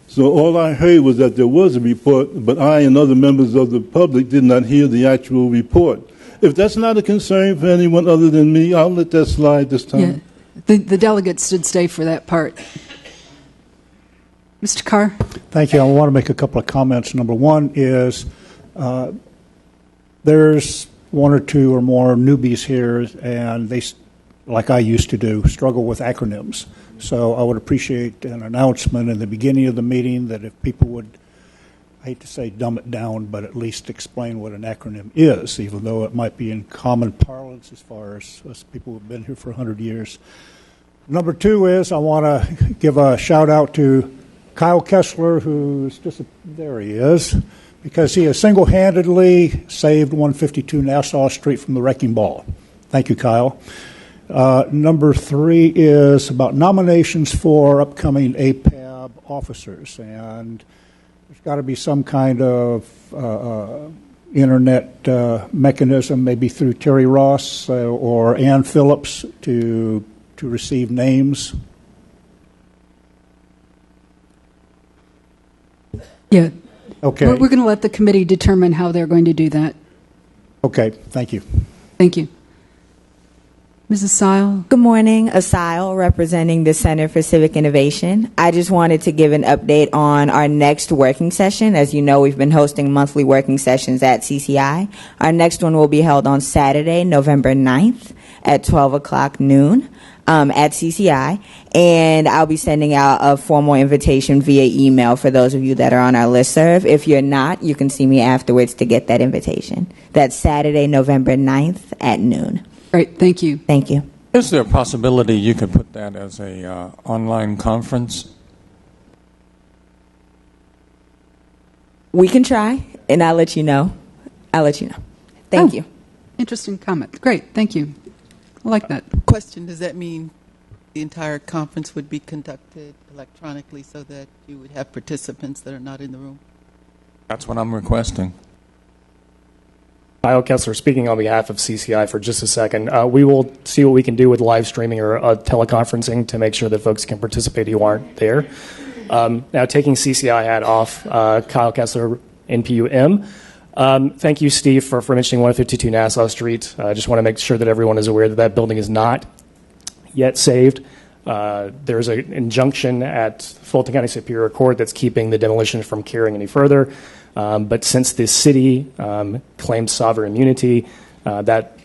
N: So all I heard was that there was a report, but I and other members of the public did not hear the actual report. If that's not a concern for anyone other than me, I'll let that slide this time.
A: Yeah. The delegates should stay for that part. Mr. Carr?
C: Thank you. I want to make a couple of comments. Number one is there's one or two or more newbies here, and they, like I used to do, struggle with acronyms. So I would appreciate an announcement in the beginning of the meeting that if people would, I hate to say dumb it down, but at least explain what an acronym is, even though it might be in common parlance as far as people who have been here for 100 years. Number two is I want to give a shout out to Kyle Kessler, who's just, there he is, because he has single-handedly saved 152 Nassau Street from the wrecking ball. Thank you, Kyle. Number three is about nominations for upcoming APAB officers, and there's got to be some kind of internet mechanism, maybe through Terry Ross or Ann Phillips, to receive names.
A: Yeah.
C: Okay.
A: We're going to let the committee determine how they're going to do that.
C: Okay. Thank you.
A: Thank you. Mrs. Sile?
O: Good morning. Asile, representing the Center for Civic Innovation. I just wanted to give an update on our next working session. As you know, we've been hosting monthly working sessions at CCI. Our next one will be held on Saturday, November 9th at 12 o'clock noon at CCI. And I'll be sending out a formal invitation via email for those of you that are on our listserv. If you're not, you can see me afterwards to get that invitation. That's Saturday, November 9th at noon.
A: Great, thank you.
O: Thank you.
H: Is there a possibility you could put that as a online conference?
O: We can try, and I'll let you know. Thank you.
A: Interesting comment. Great, thank you. I like that.
L: Question, does that mean the entire conference would be conducted electronically so that you would have participants that are not in the room?
H: That's what I'm requesting.
P: Kyle Kessler speaking on behalf of CCI for just a second. We will see what we can do with live streaming or teleconferencing to make sure that folks can participate who aren't there. Now, taking CCI hat off, Kyle Kessler, NPUM. Thank you, Steve, for mentioning 152 Nassau Street. I just want to make sure that everyone is aware that that building is not yet saved. There's an injunction at Fulton County Superior Court that's keeping the demolition from carrying any further. But since the city claims sovereign immunity, that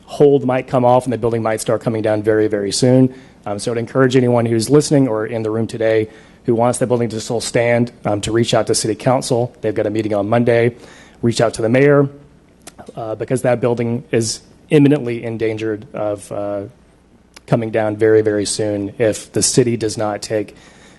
P: hold might come off and the building might start coming down very, very soon. So I'd encourage anyone who's listening or in the room today who wants that building to still stand to reach out to City Council. They've got a meeting on Monday. Reach out to the mayor because that building is imminently endangered of coming down very, very soon if the city does not take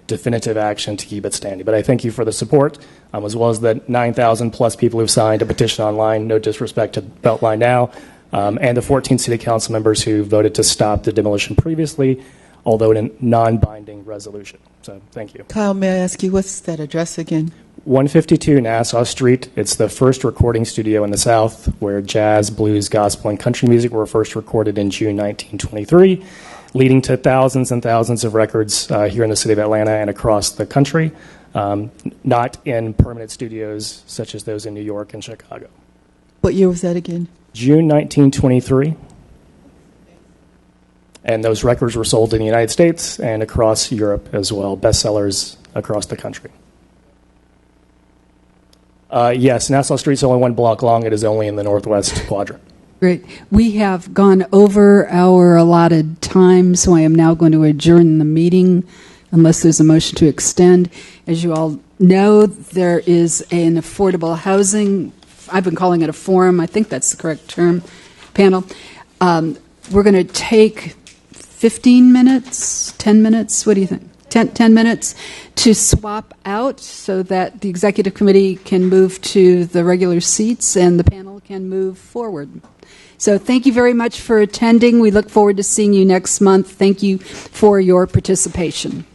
P: definitive action to keep it standing. But I thank you for the support, as well as the 9,000 plus people who've signed a petition online, no disrespect to Beltline Now, and the 14 city council members who voted to stop the demolition previously, although in a non-binding resolution. So thank you.
L: Kyle, may I ask you, what's that address again?
P: 152 Nassau Street. It's the first recording studio in the South where jazz, blues, gospel, and country music were first recorded in June 1923, leading to thousands and thousands of records here in the city of Atlanta and across the country, not in permanent studios such as those in New York and Chicago.
L: What year was that again?
P: June 1923. And those records were sold in the United States and across Europe as well, bestsellers across the country. Yes, Nassau Street's only one block long. It is only in the northwest quadrant.
A: Great. We have gone over our allotted time, so I am now going to adjourn the meeting unless there's a motion to extend. As you all know, there is an affordable housing, I've been calling it a forum, I think that's the correct term, panel. We're going to take 15 minutes, 10 minutes, what do you think? 10 minutes to swap out so that the executive committee can move to the regular seats and the panel can move forward. So thank you very much for attending. We look forward to seeing you next month. Thank you for your participation.